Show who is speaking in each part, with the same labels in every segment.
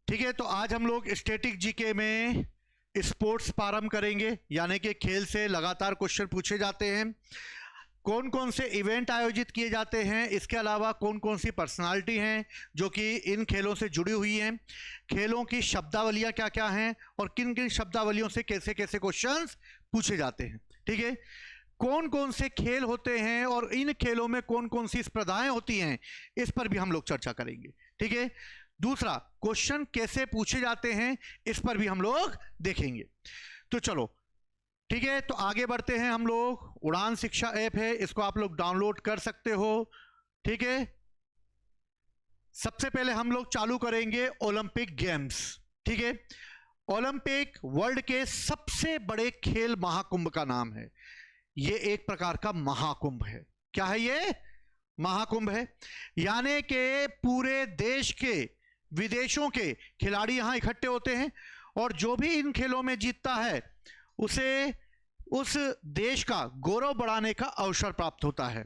Speaker 1: ठीक है, तो आज हम लोग स्टैटिक जीके में स्पोर्ट्स प्रारंभ करेंगे, यानी कि खेल से लगातार क्वेश्चन पूछे जाते हैं। कौन कौन से इवेंट आयोजित किए जाते हैं, इसके अलावा कौन कौन सी पर्सनालिटी हैं जो कि इन खेलों से जुड़ी हुई हैं, खेलों की शब्दावलियां क्या क्या हैं और किन किन शब्दावलियों से कैसे कैसे क्वेश्चंस पूछे जाते हैं। ठीक है, कौन कौन से खेल होते हैं और इन खेलों में कौन कौन सी स्पर्धाएं होती हैं, इस पर भी हम लोग चर्चा करेंगे। ठीक है, दूसरा क्वेश्चन कैसे पूछे जाते हैं, इस पर भी हम लोग देखेंगे। तो चलो ठीक है, तो आगे बढ़ते हैं हम लोग। उड़ान शिक्षा ऐप है, इसको आप लोग डाउनलोड कर सकते हो। ठीक है, सबसे पहले हम लोग चालू करेंगे ओलंपिक गेम्स। ठीक है, ओलंपिक वर्ल्ड के सबसे बड़े खेल महाकुंभ का नाम है। ये एक प्रकार का महाकुंभ है। क्या है ये? महाकुंभ है, यानी कि पूरे देश के विदेशों के खिलाड़ी यहां इकट्ठे होते हैं और जो भी इन खेलों में जीतता है उसे उस देश का गौरव बढ़ाने का अवसर प्राप्त होता है।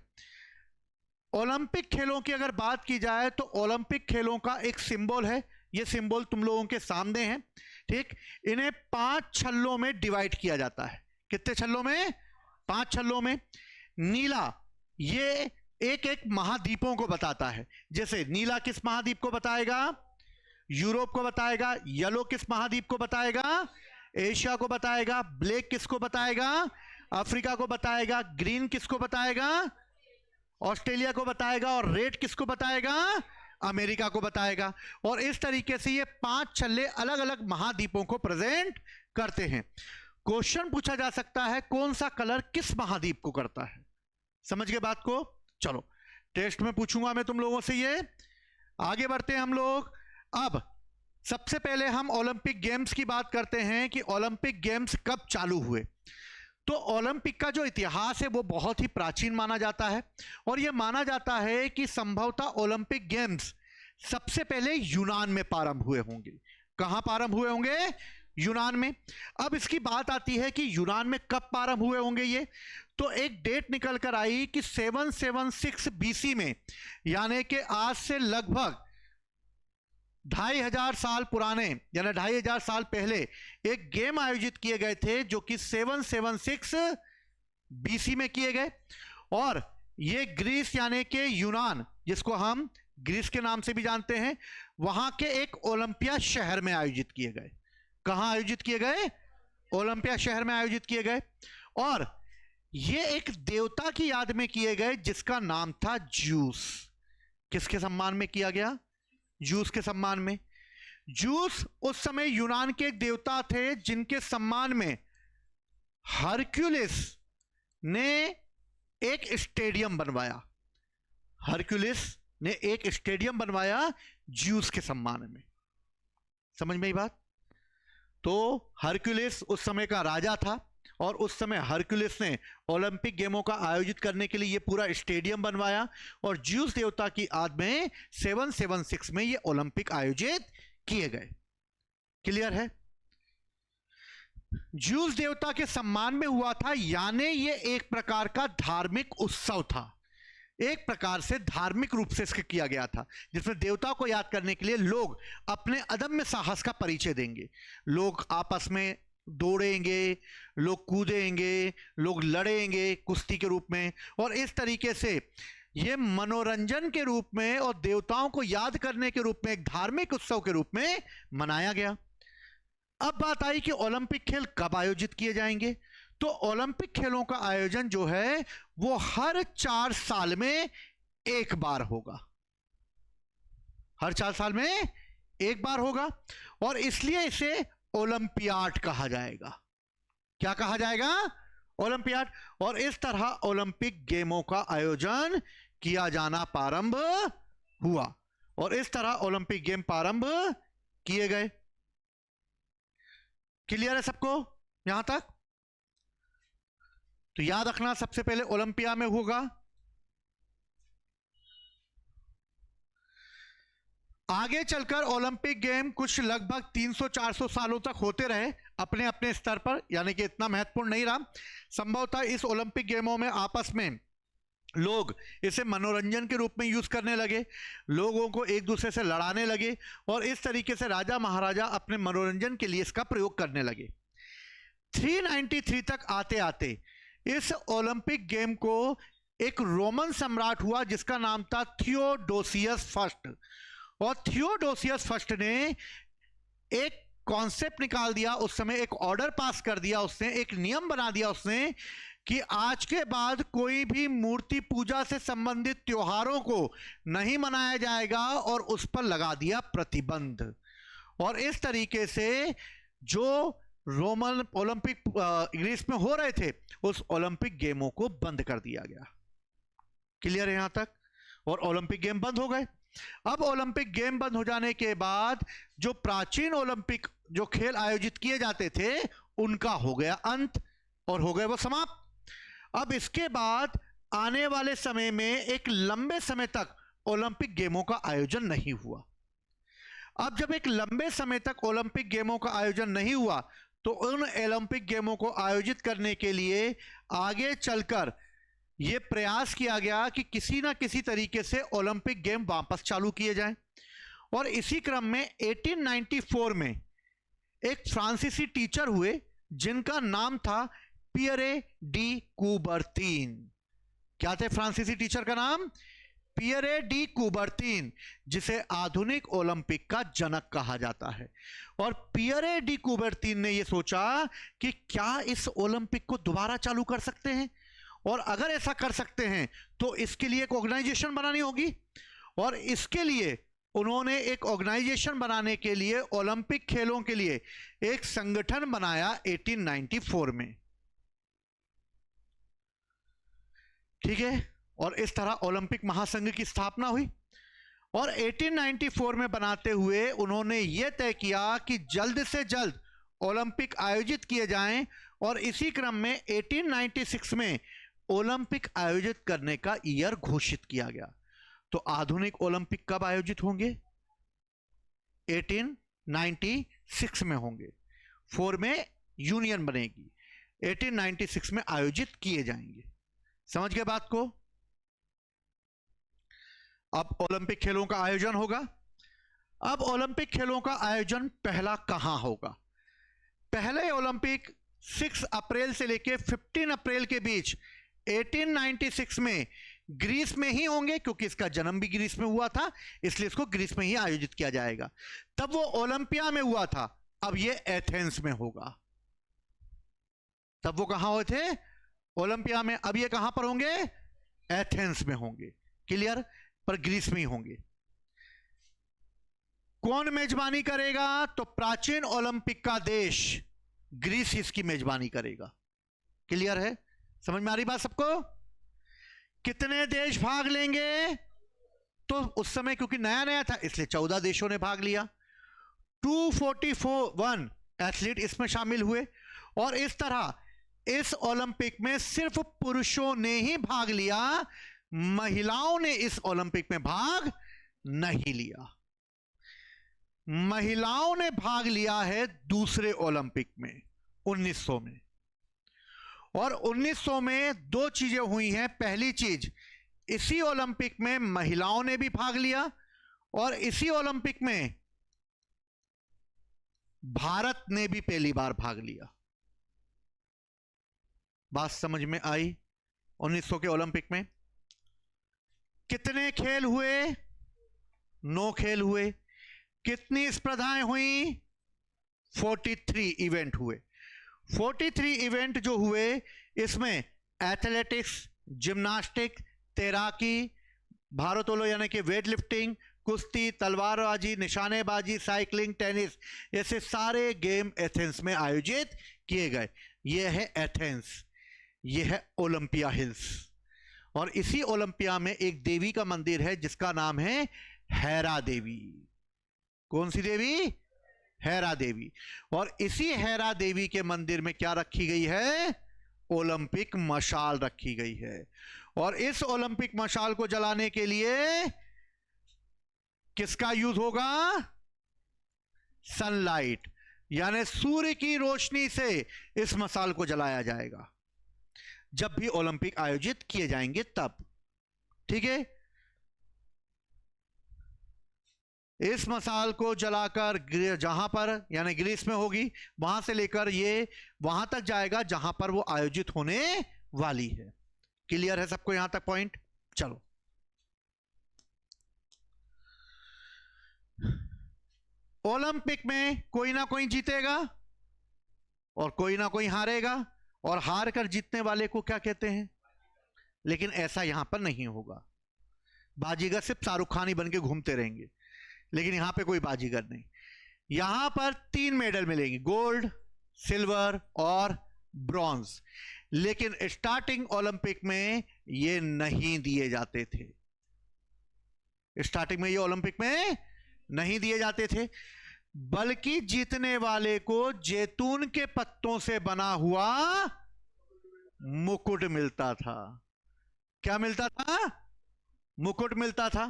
Speaker 1: ओलंपिक खेलों की अगर बात की जाए तो ओलंपिक खेलों का एक सिंबल है, ये सिंबल तुम लोगों के सामने है। ठीक, इन्हें 5 छल्लों में डिवाइड किया जाता है। कितने छल्लों में? 5 छल्लों में। नीला ये एक एक महाद्वीपों को बताता है। जैसे नीला किस महाद्वीप को बताएगा? यूरोप को बताएगा। येलो किस महाद्वीप को बताएगा? एशिया को बताएगा। ब्लैक किसको बताएगा? अफ्रीका को बताएगा। ग्रीन किसको बताएगा? ऑस्ट्रेलिया को बताएगा। और रेड किसको बताएगा? अमेरिका को बताएगा। और इस तरीके से ये 5 छल्ले अलग अलग महाद्वीपों को प्रेजेंट करते हैं। क्वेश्चन पूछा जा सकता है कौन सा कलर किस महाद्वीप को करता है। समझ गए बात को? चलो टेस्ट में पूछूंगा मैं तुम लोगों से ये। आगे बढ़ते हैं हम लोग। अब सबसे पहले हम ओलंपिक गेम्स की बात करते हैं कि ओलंपिक गेम्स कब चालू हुए। तो ओलंपिक का जो इतिहास है वो बहुत ही प्राचीन माना जाता है और यह माना जाता है कि संभवतः ओलंपिक गेम्स सबसे पहले यूनान में प्रारंभ हुए होंगे। कहां प्रारंभ हुए होंगे? यूनान में। अब इसकी बात आती है कि यूनान में कब प्रारंभ हुए होंगे ये। तो एक डेट निकल कर आई कि 776 बीसी में, यानी कि आज से लगभग 2500 साल पुराने, यानी 2500 साल पहले एक गेम आयोजित किए गए थे जो कि 776 बीसी में किए गए। और ये ग्रीस यानी कि यूनान, जिसको हम ग्रीस के नाम से भी जानते हैं, वहां के एक ओलंपिया शहर में आयोजित किए गए। कहां आयोजित किए गए? ओलंपिया शहर में आयोजित किए गए। और ये एक देवता की याद में किए गए जिसका नाम था ज्यूस। किसके सम्मान में किया गया? ज्यूस के सम्मान में। ज्यूस उस समय यूनान के एक देवता थे जिनके सम्मान में हरक्यूलिस ने एक स्टेडियम बनवाया। हरक्यूलिस ने एक स्टेडियम बनवाया ज्यूस के सम्मान में। समझ में आई बात? तो हरक्यूलिस उस समय का राजा था और उस समय हरक्यूलिस ने ओलंपिक गेमों का आयोजित करने के लिए ये पूरा स्टेडियम बनवाया और ज्यूस देवता की याद में 776 में ये ओलंपिक आयोजित किए गए। क्लियर है? ज्यूस देवता के सम्मान में हुआ था, यानी ये एक प्रकार का धार्मिक उत्सव था। एक प्रकार से धार्मिक रूप से इसके किया गया था, जिसमें देवता को याद करने के लिए लोग अपने अदम्य साहस का परिचय देंगे। लोग आपस में दौड़ेंगे, लोग कूदेंगे, लोग लड़ेंगे कुश्ती के रूप में, और इस तरीके से ये मनोरंजन के रूप में और देवताओं को याद करने के रूप में एक धार्मिक उत्सव के रूप में मनाया गया। अब बात आई कि ओलंपिक खेल कब आयोजित किए जाएंगे। तो ओलंपिक खेलों का आयोजन जो है वो हर 4 साल में एक बार होगा। हर 4 साल में एक बार होगा और इसलिए इसे ओलंपियाड कहा जाएगा। क्या कहा जाएगा? ओलंपियाड। और इस तरह ओलंपिक गेमों का आयोजन किया जाना प्रारंभ हुआ और इस तरह ओलंपिक गेम प्रारंभ किए गए। क्लियर है सबको यहां तक? तो याद रखना, सबसे पहले ओलंपिया में होगा। आगे चलकर ओलंपिक गेम कुछ लगभग 300-400 सालों तक होते रहे अपने अपने स्तर पर, यानी कि इतना महत्वपूर्ण नहीं रहा। संभवतः इस ओलंपिक गेमों में आपस में लोग इसे मनोरंजन के रूप में यूज करने लगे, लोगों को एक दूसरे से लड़ाने लगे और इस तरीके से राजा महाराजा अपने मनोरंजन के लिए इसका प्रयोग करने लगे। 393 तक आते आते इस ओलंपिक गेम को एक रोमन सम्राट हुआ जिसका नाम था थियोडोसियस फर्स्ट। और थियोडोसियस फर्स्ट ने एक कॉन्सेप्ट निकाल दिया, उस समय एक ऑर्डर पास कर दिया, उसने एक नियम बना दिया उसने कि आज के बाद कोई भी मूर्ति पूजा से संबंधित त्योहारों को नहीं मनाया जाएगा और उस पर लगा दिया प्रतिबंध। और इस तरीके से जो रोमन ओलंपिक ग्रीस में हो रहे थे उस ओलंपिक गेमों को बंद कर दिया गया। क्लियर है यहां तक? और ओलंपिक गेम बंद हो गए। अब ओलंपिक गेम बंद हो जाने के बाद जो प्राचीन ओलंपिक जो खेल आयोजित किए जाते थे उनका हो गया अंत और हो गए वो समाप्त। अब इसके बाद आने वाले समय में एक लंबे समय तक ओलंपिक गेमों का आयोजन नहीं हुआ। अब जब एक लंबे समय तक ओलंपिक गेमों का आयोजन नहीं हुआ तो उन ओलंपिक गेमों को आयोजित करने के लिए आगे चलकर यह प्रयास किया गया कि किसी ना किसी तरीके से ओलंपिक गेम वापस चालू किए जाएं। और इसी क्रम में 1894 में एक फ्रांसीसी टीचर हुए जिनका नाम था पियरे डी कूबर्तीन। क्या थे फ्रांसीसी टीचर का नाम? पियरे डी कूबर्तीन, जिसे आधुनिक ओलंपिक का जनक कहा जाता है। और पियरे डी कूबर्तीन ने यह सोचा कि क्या इस ओलंपिक को दोबारा चालू कर सकते हैं, और अगर ऐसा कर सकते हैं तो इसके लिए एक ऑर्गेनाइजेशन बनानी होगी। और इसके लिए उन्होंने एक ऑर्गेनाइजेशन बनाने के लिए ओलंपिक खेलों के लिए एक संगठन बनाया 1894 में। ठीक है, और इस तरह ओलंपिक महासंघ की स्थापना हुई। और 1894 में बनाते हुए उन्होंने यह तय किया कि जल्द से जल्द ओलंपिक आयोजित किए जाएं। और इसी क्रम में 1896 में ओलंपिक आयोजित करने का ईयर घोषित किया गया। तो आधुनिक ओलंपिक कब आयोजित होंगे? 1896 में होंगे। 4 में यूनियन बनेगी, 1896 में आयोजित किए जाएंगे। समझ गए बात को? अब ओलंपिक खेलों का आयोजन होगा। अब ओलंपिक खेलों का आयोजन पहला कहां होगा? पहले ओलंपिक 6 अप्रैल से लेकर 15 अप्रैल के बीच 1896 में ग्रीस में ही होंगे, क्योंकि इसका जन्म भी ग्रीस में हुआ था, इसलिए इसको ग्रीस में ही आयोजित किया जाएगा। तब वो ओलंपिया में हुआ था, अब ये एथेंस में होगा। तब वो कहां हुए थे? ओलंपिया में। अब ये कहां पर होंगे? एथेंस में होंगे। क्लियर? पर ग्रीस में ही होंगे। कौन मेजबानी करेगा? तो प्राचीन ओलंपिक का देश ग्रीस इसकी मेजबानी करेगा। क्लियर है? समझ में आ रही बात सबको? कितने देश भाग लेंगे? तो उस समय क्योंकि नया नया था इसलिए 14 देशों ने भाग लिया। 241 एथलीट इसमें शामिल हुए। और इस तरह इस ओलंपिक में सिर्फ पुरुषों ने ही भाग लिया, महिलाओं ने इस ओलंपिक में भाग नहीं लिया। महिलाओं ने भाग लिया है दूसरे ओलंपिक में 1900 में। और 1900 में 2 चीजें हुई हैं। पहली चीज, इसी ओलंपिक में महिलाओं ने भी भाग लिया और इसी ओलंपिक में भारत ने भी पहली बार भाग लिया। बात समझ में आई? 1900 के ओलंपिक में कितने खेल हुए? 9 खेल हुए। कितनी स्पर्धाएं हुई? 43 इवेंट हुए। 43 इवेंट जो हुए इसमें एथलेटिक्स, जिम्नास्टिक, तैराकी, भारोत्तोलन यानी कि वेट लिफ्टिंग, कुश्ती, तलवारबाजी, निशानेबाजी, साइकिलिंग, टेनिस, ऐसे सारे गेम एथेंस में आयोजित किए गए। यह है एथेंस, यह है ओलंपिया हिल्स। और इसी ओलंपिया में एक देवी का मंदिर है जिसका नाम है हेरा देवी। कौन सी देवी? हेरा देवी। और इसी हेरा देवी के मंदिर में क्या रखी गई है? ओलंपिक मशाल रखी गई है। और इस ओलंपिक मशाल को जलाने के लिए किसका यूज होगा? सनलाइट, यानी सूर्य की रोशनी से इस मशाल को जलाया जाएगा जब भी ओलंपिक आयोजित किए जाएंगे तब। ठीक है, इस मसाल को जलाकर जहां पर यानी ग्रीस में होगी वहां से लेकर ये वहां तक जाएगा जहां पर वो आयोजित होने वाली है। क्लियर है सबको यहां तक पॉइंट? चलो, ओलंपिक में कोई ना कोई जीतेगा और कोई ना कोई हारेगा, और हार कर जीतने वाले को क्या कहते हैं? लेकिन ऐसा यहां पर नहीं होगा। बाजीगर सिर्फ शाहरुख खान ही बन के घूमते रहेंगे, लेकिन यहां पे कोई बाजीगर नहीं। यहां पर 3 मेडल मिलेंगे, गोल्ड, सिल्वर और ब्रॉन्ज। लेकिन स्टार्टिंग ओलंपिक में ये नहीं दिए जाते थे। स्टार्टिंग में ये ओलंपिक में नहीं दिए जाते थे, बल्कि जीतने वाले को जैतून के पत्तों से बना हुआ मुकुट मिलता था। क्या मिलता था? मुकुट मिलता था।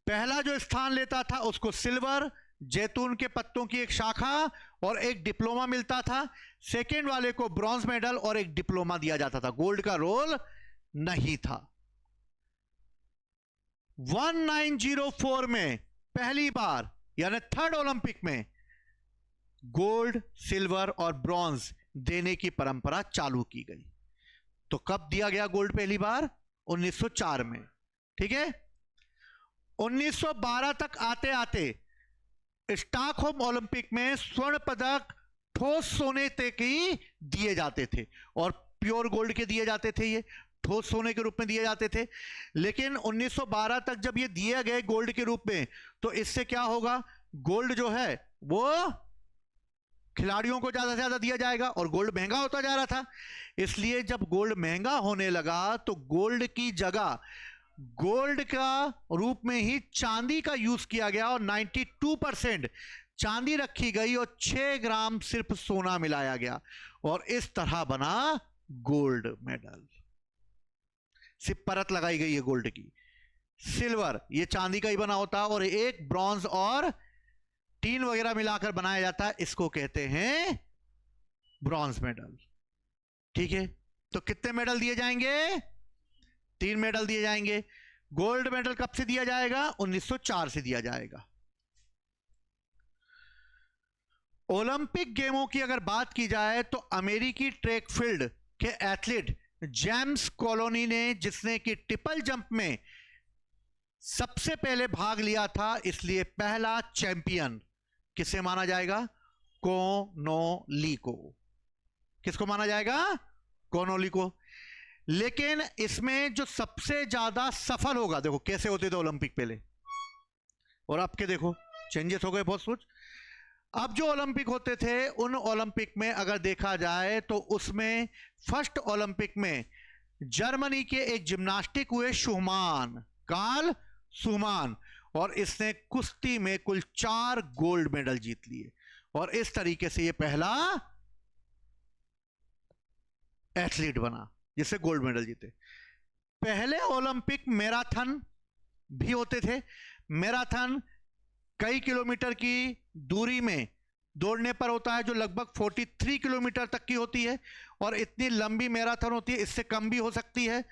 Speaker 1: पहला जो स्थान लेता था उसको सिल्वर, जैतून के पत्तों की एक शाखा और एक डिप्लोमा मिलता था। सेकेंड वाले को ब्रॉन्ज मेडल और एक डिप्लोमा दिया जाता था। गोल्ड का रोल नहीं था। 1904 में पहली बार यानी थर्ड ओलंपिक में गोल्ड, सिल्वर और ब्रॉन्ज देने की परंपरा चालू की गई। तो कब दिया गया गोल्ड पहली बार? 1904 में। ठीक है, 1912 तक आते आते स्टॉकहोम ओलंपिक में स्वर्ण पदक ठोस सोने तक ही दिए जाते थे और प्योर गोल्ड के दिए जाते थे, ये ठोस सोने के रूप में दिए जाते थे। लेकिन 1912 तक जब ये दिए गए गोल्ड के रूप में, तो इससे क्या होगा? गोल्ड जो है वो खिलाड़ियों को ज्यादा से ज्यादा दिया जाएगा और गोल्ड महंगा होता जा रहा था। इसलिए जब गोल्ड महंगा होने लगा तो गोल्ड की जगह गोल्ड का रूप में ही चांदी का यूज किया गया और 92% चांदी रखी गई और 6 ग्राम सिर्फ सोना मिलाया गया और इस तरह बना गोल्ड मेडल। सिर्फ परत लगाई गई है गोल्ड की। सिल्वर ये चांदी का ही बना होता है और एक ब्रॉन्ज और टीन वगैरह मिलाकर बनाया जाता है, इसको कहते हैं ब्रॉन्ज मेडल। ठीक है, तो कितने मेडल दिए जाएंगे? 3 मेडल दिए जाएंगे। गोल्ड मेडल कब से दिया जाएगा? 1904 से दिया जाएगा। ओलंपिक गेमों की अगर बात की जाए तो अमेरिकी ट्रैक फील्ड के एथलीट जेम्स कॉलोनी ने, जिसने कि ट्रिपल जंप में सबसे पहले भाग लिया था, इसलिए पहला चैंपियन किसे माना जाएगा? कोनोली को। किसको माना जाएगा? कोनोली को। लेकिन इसमें जो सबसे ज्यादा सफल होगा, देखो कैसे होते थे ओलंपिक पहले और अब के देखो चेंजेस हो गए बहुत कुछ। अब जो ओलंपिक होते थे उन ओलंपिक में अगर देखा जाए तो उसमें फर्स्ट ओलंपिक में जर्मनी के एक जिम्नास्टिक हुए शुहमान, कार्ल शुहमान, और इसने कुश्ती में कुल 4 गोल्ड मेडल जीत लिए और इस तरीके से ये पहला एथलीट बना जिससे गोल्ड मेडल जीते। पहले ओलंपिक मैराथन भी होते थे। मैराथन कई किलोमीटर की दूरी में दौड़ने पर होता है, जो लगभग 43 किलोमीटर तक की होती है और इतनी लंबी मैराथन होती है, इससे कम भी हो सकती है।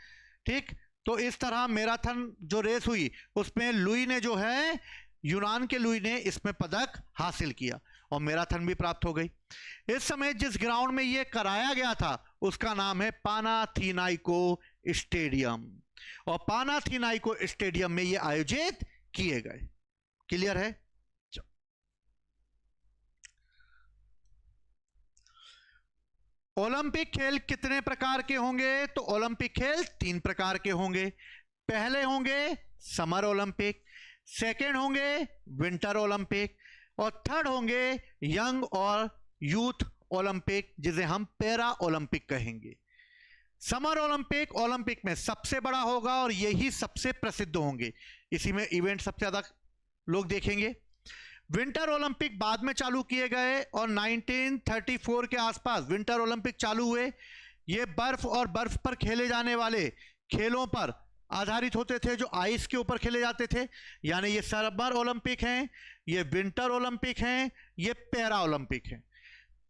Speaker 1: ठीक, तो इस तरह मैराथन जो रेस हुई उसमें लुई ने जो है, यूनान के लुई ने इसमें पदक हासिल किया और मैराथन भी प्राप्त हो गई। इस समय जिस ग्राउंड में यह कराया गया था उसका नाम है पानाथिनाइको स्टेडियम और पानाथिनाइको स्टेडियम में यह आयोजित किए गए। क्लियर है? ओलंपिक खेल कितने प्रकार के होंगे? तो ओलंपिक खेल 3 प्रकार के होंगे। पहले होंगे समर ओलंपिक, सेकेंड होंगे विंटर ओलंपिक और थर्ड होंगे यंग और यूथ ओलंपिक, जिसे हम पैरा ओलंपिक कहेंगे। समर ओलंपिक ओलंपिक में सबसे बड़ा होगा और यही सबसे प्रसिद्ध होंगे, इसी में इवेंट सबसे ज्यादा लोग देखेंगे। विंटर ओलंपिक बाद में चालू किए गए और 1934 के आसपास विंटर ओलंपिक चालू हुए। ये बर्फ और बर्फ पर खेले जाने वाले खेलों पर आधारित होते थे, जो आइस के ऊपर खेले जाते थे। यानी ये समर ओलंपिक हैं, ये विंटर ओलंपिक हैं, ये पैरा ओलंपिक हैं।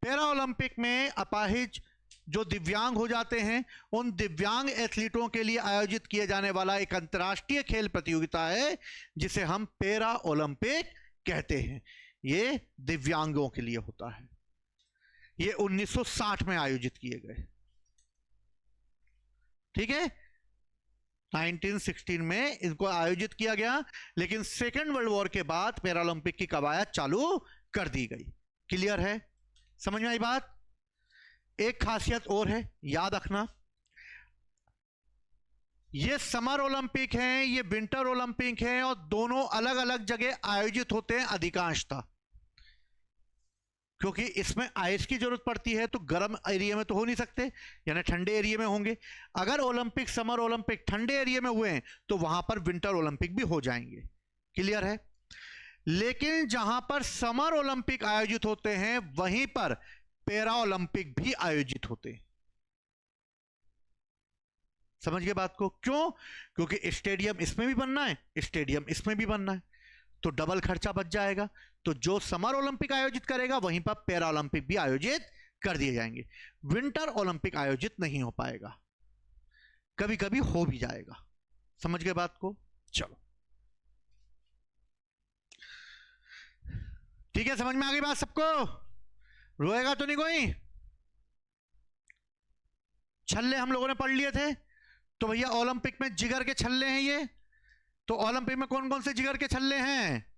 Speaker 1: पैरा ओलंपिक में अपाहिज जो दिव्यांग हो जाते हैं, उन दिव्यांग एथलीटों के लिए आयोजित किया जाने वाला एक अंतर्राष्ट्रीय खेल प्रतियोगिता है जिसे हम पैरा ओलंपिक कहते हैं। ये दिव्यांगों के लिए होता है। ये 1960 में आयोजित किए गए, ठीक है, 1916 में इनको आयोजित किया गया, लेकिन सेकेंड वर्ल्ड वॉर के बाद पैरालंपिक की कवायद चालू कर दी गई। क्लियर है? समझ में आई बात? एक खासियत और है, याद रखना, ये समर ओलंपिक हैं, ये विंटर ओलंपिक हैं, और दोनों अलग अलग जगह आयोजित होते हैं अधिकांशतः, क्योंकि इसमें आइस की जरूरत पड़ती है, तो गर्म एरिया में तो हो नहीं सकते, यानी ठंडे एरिया में होंगे। अगर ओलंपिक, समर ओलंपिक ठंडे एरिया में हुए हैं तो वहां पर विंटर ओलंपिक भी हो जाएंगे। क्लियर है? लेकिन जहां पर समर ओलंपिक आयोजित होते हैं वहीं पर पैरा ओलंपिक भी आयोजित होते हैं। समझ गए बात को? क्यों? क्योंकि स्टेडियम इसमें भी बनना है, स्टेडियम इसमें भी बनना है, तो डबल खर्चा बच जाएगा। तो जो समर ओलंपिक आयोजित करेगा वहीं पर पैरा ओलंपिक भी आयोजित कर दिए जाएंगे। विंटर ओलंपिक आयोजित नहीं हो पाएगा, कभी कभी हो भी जाएगा। समझ गए बात को? चलो ठीक है, समझ में आ गई बात सबको? रोएगा तो नहीं कोई? छल्ले हम लोगों ने पढ़ लिए थे, तो भैया ओलंपिक में जिगर के छल्ले हैं ये। तो ओलंपिक में कौन कौन से जिगर के छल्ले हैं?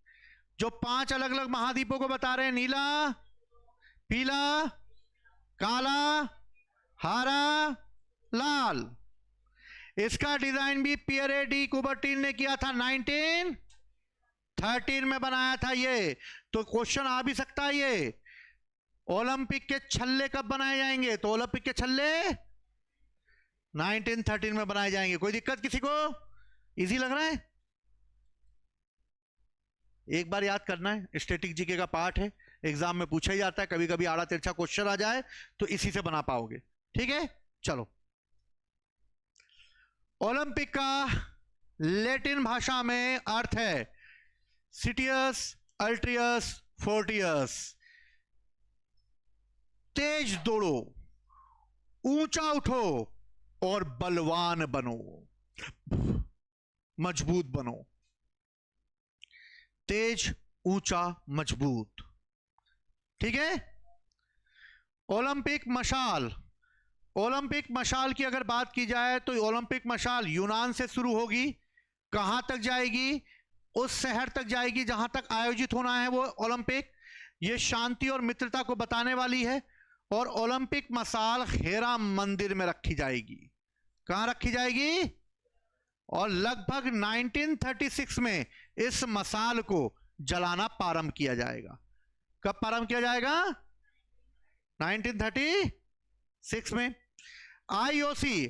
Speaker 1: जो 5 अलग अलग महाद्वीपों को बता रहे हैं, नीला, पीला, काला, हरा, लाल। इसका डिजाइन भी पियरे डी कुबर्टिन ने किया था, 1913 में बनाया था ये। तो क्वेश्चन आ भी सकता है ये, ओलंपिक के छल्ले कब बनाए जाएंगे? तो ओलंपिक के छल्ले 1913 में बनाए जाएंगे। कोई दिक्कत किसी को? इजी लग रहा है? एक बार याद करना है, स्टैटिक जीके का पार्ट है, एग्जाम में पूछा ही जाता है, कभी कभी आड़ा तिरछा क्वेश्चन आ जाए तो इसी से बना पाओगे। ठीक है, चलो। ओलंपिक का लैटिन भाषा में अर्थ है सिटियस अल्ट्रियस फोर्टियस। तेज दौड़ो, ऊंचा उठो और बलवान बनो, मजबूत बनो। तेज, ऊंचा, मजबूत। ठीक है। ओलंपिक मशाल, ओलंपिक मशाल की अगर बात की जाए तो ओलंपिक मशाल यूनान से शुरू होगी, कहां तक जाएगी? उस शहर तक जाएगी जहां तक आयोजित होना है वो ओलंपिक। ये शांति और मित्रता को बताने वाली है। और ओलंपिक मशाल हेरा मंदिर में रखी जाएगी। कहां रखी जाएगी? और लगभग 1936 में इस मशाल को जलाना प्रारंभ किया जाएगा। कब प्रारंभ किया जाएगा? 1936 में। IOC,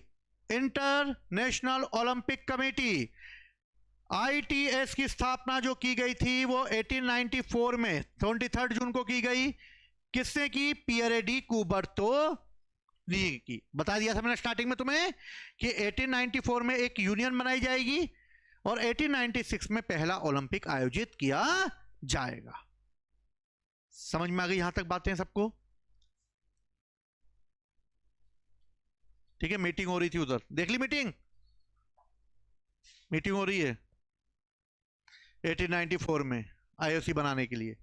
Speaker 1: international Olympic committee, ITS की स्थापना जो की गई थी वो 1894 में 23 जून को की गई। किसने की? पियरे डी कुबर्टोनी की। बता दिया था मैंने स्टार्टिंग में तुम्हें कि 1894 में एक यूनियन बनाई जाएगी और 1896 में पहला ओलंपिक आयोजित किया जाएगा। समझ में आ गई यहां तक बातें सबको? ठीक है, मीटिंग हो रही थी उधर, देख ली मीटिंग? मीटिंग हो रही है 1894 में आईओसी बनाने के लिए।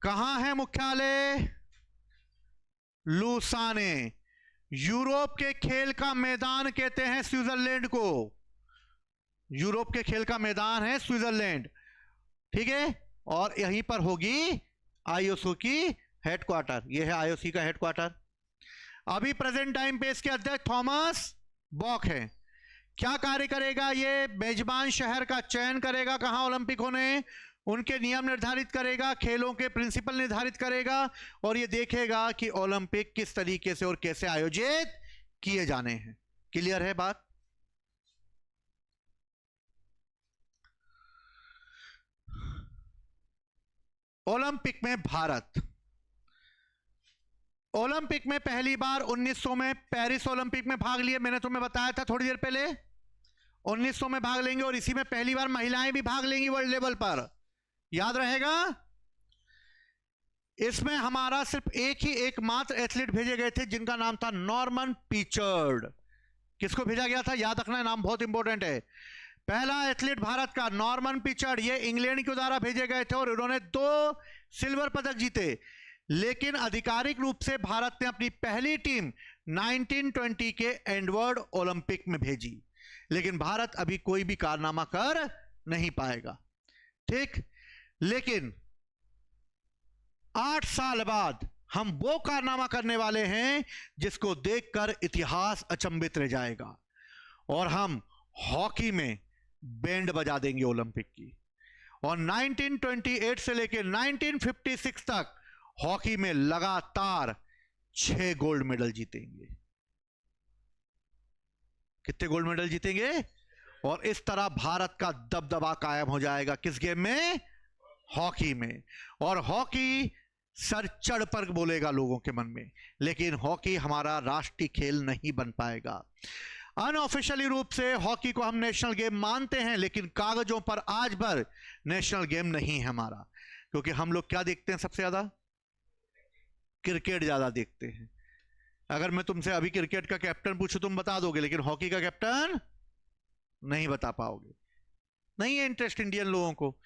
Speaker 1: कहां है मुख्यालय? लुसाने। यूरोप के खेल का मैदान कहते हैं स्विट्जरलैंड को। यूरोप के खेल का मैदान है स्विट्जरलैंड। ठीक है, और यहीं पर होगी आईओसी की हेडक्वार्टर। यह है आईओसी का हेडक्वार्टर। अभी प्रेजेंट टाइम पे इसके अध्यक्ष थॉमस बॉक है। क्या कार्य करेगा ये? मेजबान शहर का चयन करेगा कहां ओलंपिक होने, उनके नियम निर्धारित करेगा, खेलों के प्रिंसिपल निर्धारित करेगा और ये देखेगा कि ओलंपिक किस तरीके से और कैसे आयोजित किए जाने हैं। क्लियर है बात? ओलंपिक में भारत, ओलंपिक में पहली बार 1900 में पेरिस ओलंपिक में भाग लिए। मैंने तुम्हें बताया था थोड़ी देर पहले 1900 में भाग लेंगे और इसी में पहली बार महिलाएं भी भाग लेंगी वर्ल्ड लेवल पर। याद रहेगा? इसमें हमारा सिर्फ एकमात्र एथलीट भेजे गए थे जिनका नाम था नॉर्मन पीचर्ड। किसको भेजा गया था, याद रखना, नाम बहुत इंपॉर्टेंट है। पहला एथलीट भारत का नॉर्मन पीचर्ड, ये इंग्लैंड के द्वारा भेजे गए थे और इन्होंने 2 सिल्वर पदक जीते। लेकिन आधिकारिक रूप से भारत ने अपनी पहली टीम 1920 के एडवर्ड ओलंपिक में भेजी, लेकिन भारत अभी कोई भी कारनामा कर नहीं पाएगा। ठीक, लेकिन 8 साल बाद हम वो कारनामा करने वाले हैं जिसको देखकर इतिहास अचंभित रह जाएगा, और हम हॉकी में बैंड बजा देंगे ओलंपिक की। और 1928 से लेकर 1956 तक हॉकी में लगातार 6 गोल्ड मेडल जीतेंगे। कितने गोल्ड मेडल जीतेंगे? और इस तरह भारत का दबदबा कायम हो जाएगा किस गेम में? हॉकी में। और हॉकी सर चढ़ पर बोलेगा लोगों के मन में, लेकिन हॉकी हमारा राष्ट्रीय खेल नहीं बन पाएगा। अनऑफिशियली रूप से हॉकी को हम नेशनल गेम मानते हैं, लेकिन कागजों पर आज भर नेशनल गेम नहीं है हमारा, क्योंकि हम लोग क्या देखते हैं सबसे ज्यादा? क्रिकेट ज्यादा देखते हैं। अगर मैं तुमसे अभी क्रिकेट का कैप्टन पूछूं तुम बता दोगे, लेकिन हॉकी का कैप्टन नहीं बता पाओगे। नहीं है इंटरेस्ट इंडियन लोगों को।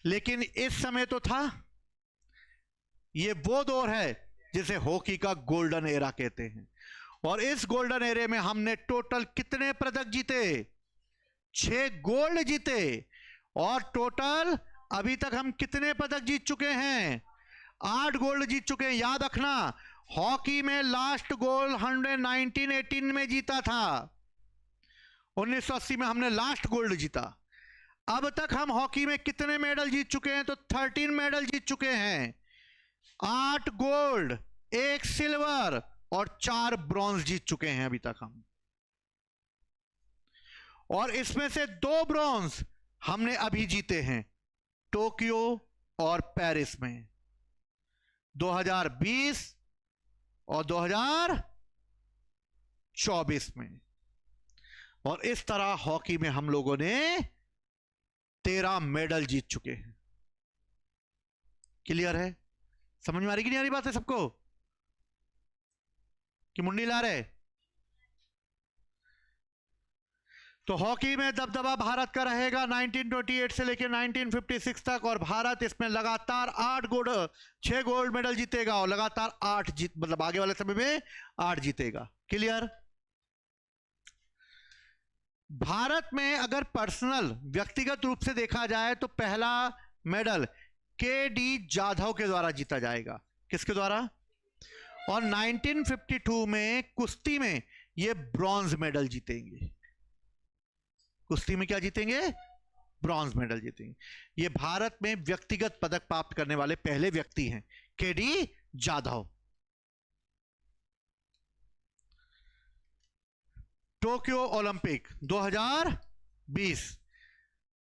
Speaker 1: लेकिन इस समय तो था, ये वो दौर है जिसे हॉकी का गोल्डन एरा कहते हैं। और इस गोल्डन एरे में हमने टोटल कितने पदक जीते? 6 गोल्ड जीते। और टोटल अभी तक हम कितने पदक जीत चुके हैं? 8 गोल्ड जीत चुके हैं। याद रखना, हॉकी में लास्ट गोल्ड 1918 में जीता था। 1980 में हमने लास्ट गोल्ड जीता। अब तक हम हॉकी में कितने मेडल जीत चुके हैं? तो 13 मेडल जीत चुके हैं। 8 गोल्ड, 1 सिल्वर और 4 ब्रॉन्ज जीत चुके हैं अभी तक हम। और इसमें से 2 ब्रॉन्ज हमने अभी जीते हैं, टोक्यो और पेरिस में, 2020 और 2024 में। और इस तरह हॉकी में हम लोगों ने 13 मेडल जीत चुके हैं। क्लियर है? समझ में आ रही कि नहीं आ रही बात है सबको? कि मुंडी ला रहे? तो हॉकी में दबदबा भारत का रहेगा 1928 से लेकर 1956 तक, और भारत इसमें लगातार 6 गोल्ड मेडल जीतेगा और लगातार 8 मतलब आगे वाले समय में 8 जीतेगा। क्लियर? भारत में अगर पर्सनल व्यक्तिगत रूप से देखा जाए तो पहला मेडल के.डी. जाधव के द्वारा जीता जाएगा। किसके द्वारा? और 1952 में कुश्ती में ये ब्रॉन्ज मेडल जीतेंगे। कुश्ती में क्या जीतेंगे? ब्रॉन्ज मेडल जीतेंगे। ये भारत में व्यक्तिगत पदक प्राप्त करने वाले पहले व्यक्ति हैं, KD. Jadhav. Tokyo Olympic 2020,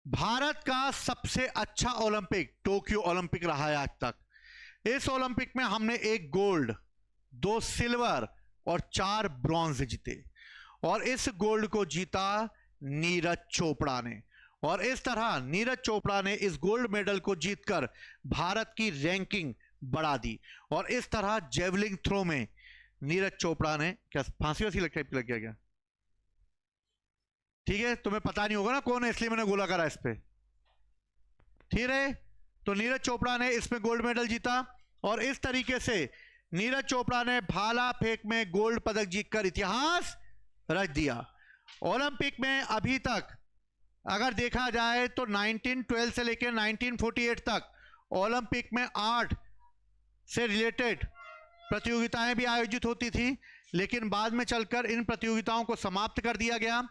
Speaker 1: Bharat का सबसे अच्छा ओलंपिक टोक्यो ओलंपिक रहा है आज तक। इस ओलंपिक में हमने 1 गोल्ड, 2 सिल्वर और 4 ब्रॉन्ज जीते। और इस गोल्ड को जीता नीरज चोपड़ा ने। और इस तरह नीरज चोपड़ा ने इस गोल्ड मेडल को जीतकर भारत की रैंकिंग बढ़ा दी। और इस तरह जेवलिन थ्रो में नीरज चोपड़ा ने, क्या फांसी वैसी लग गया क्या? ठीक है, तुम्हें पता नहीं होगा ना कौन है, इसलिए मैंने गोला करा इस पे। ठीक है, तो नीरज चोपड़ा ने इसमें गोल्ड मेडल जीता। और इस तरीके से नीरज चोपड़ा ने भाला फेंक में गोल्ड पदक जीतकर इतिहास रच दिया। ओलंपिक में अभी तक अगर देखा जाए तो 1912 से लेकर 1948 तक ओलंपिक में 8 से रिलेटेड प्रतियोगिताएं भी आयोजित होती थी, लेकिन बाद में चलकर इन प्रतियोगिताओं को समाप्त कर दिया गया,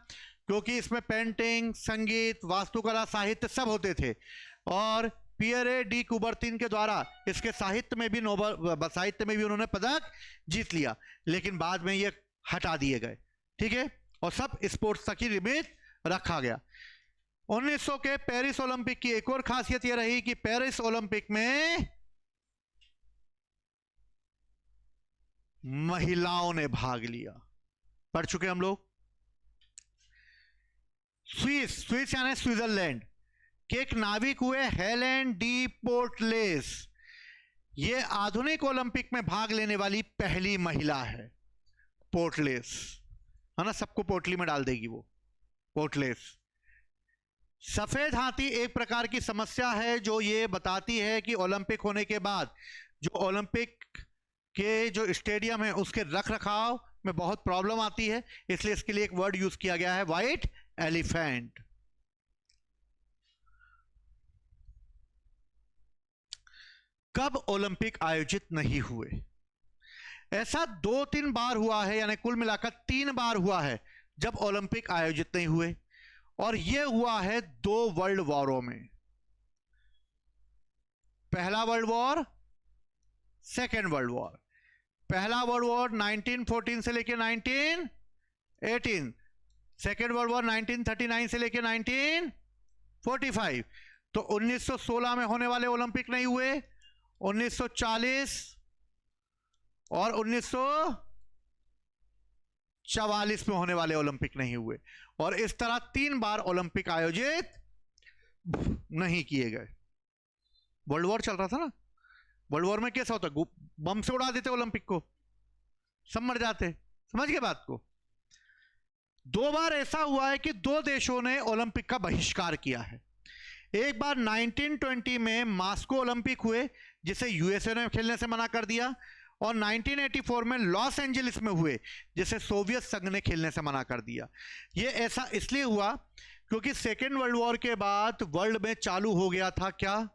Speaker 1: क्योंकि इसमें पेंटिंग, संगीत, वास्तुकला, साहित्य सब होते थे। और पियरे डी कुबर्तिन के द्वारा इसके साहित्य में भी उन्होंने पदक जीत लिया, लेकिन बाद में ये हटा दिए गए। ठीक है, और सब स्पोर्ट्स तक ही लिमिट रखा गया। 1900 के पेरिस ओलंपिक की एक और खासियत यह रही कि पेरिस ओलंपिक में महिलाओं ने भाग लिया। पढ़ चुके हम लोग। स्विस यानी स्विट्जरलैंड के एक नाविक हुए हेलेन डी पोर्टलेस। ये आधुनिक ओलंपिक में भाग लेने वाली पहली महिला है। पोर्टलेस है ना, सबको पोटली में डाल देगी वो। पोर्टलेस। सफेद हाथी एक प्रकार की समस्या है जो ये बताती है कि ओलंपिक होने के बाद जो ओलंपिक के जो स्टेडियम है उसके रख रखाव में बहुत प्रॉब्लम आती है, इसलिए इसके लिए एक वर्ड यूज किया गया है, व्हाइट एलिफेंट। कब ओलंपिक आयोजित नहीं हुए? ऐसा 2-3 बार हुआ है, यानी कुल मिलाकर 3 बार हुआ है जब ओलंपिक आयोजित नहीं हुए, और यह हुआ है 2 वर्ल्ड वॉरों में। पहला world war, second world war. पहला वर्ल्ड वॉर 1914 से लेकर 1918, सेकेंड वर्ल्ड वॉर 1939 से लेकर 1945। तो 1916 में होने वाले ओलंपिक नहीं हुए, 1940 और 1944 में होने वाले ओलंपिक नहीं हुए, और इस तरह 3 बार ओलंपिक आयोजित नहीं किए गए। वर्ल्ड वॉर चल रहा था ना, वर्ल्ड वॉर में कैसा होता, बम से उड़ा देते ओलंपिक को, सब मर जाते। समझ गए बात को? 2 बार ऐसा हुआ है कि 2 देशों ने ओलंपिक का बहिष्कार किया है। एक बार 1920 में मास्को ओलंपिक हुए जिसे यूएसए ने खेलने से मना कर दिया, और 1984 में लॉस एंजलिस में हुए जिसे सोवियत संघ ने खेलने से मना कर दिया। यह ऐसा इसलिए हुआ क्योंकि सेकेंड वर्ल्ड वॉर के बाद वर्ल्ड में चालू हो गया था क्या?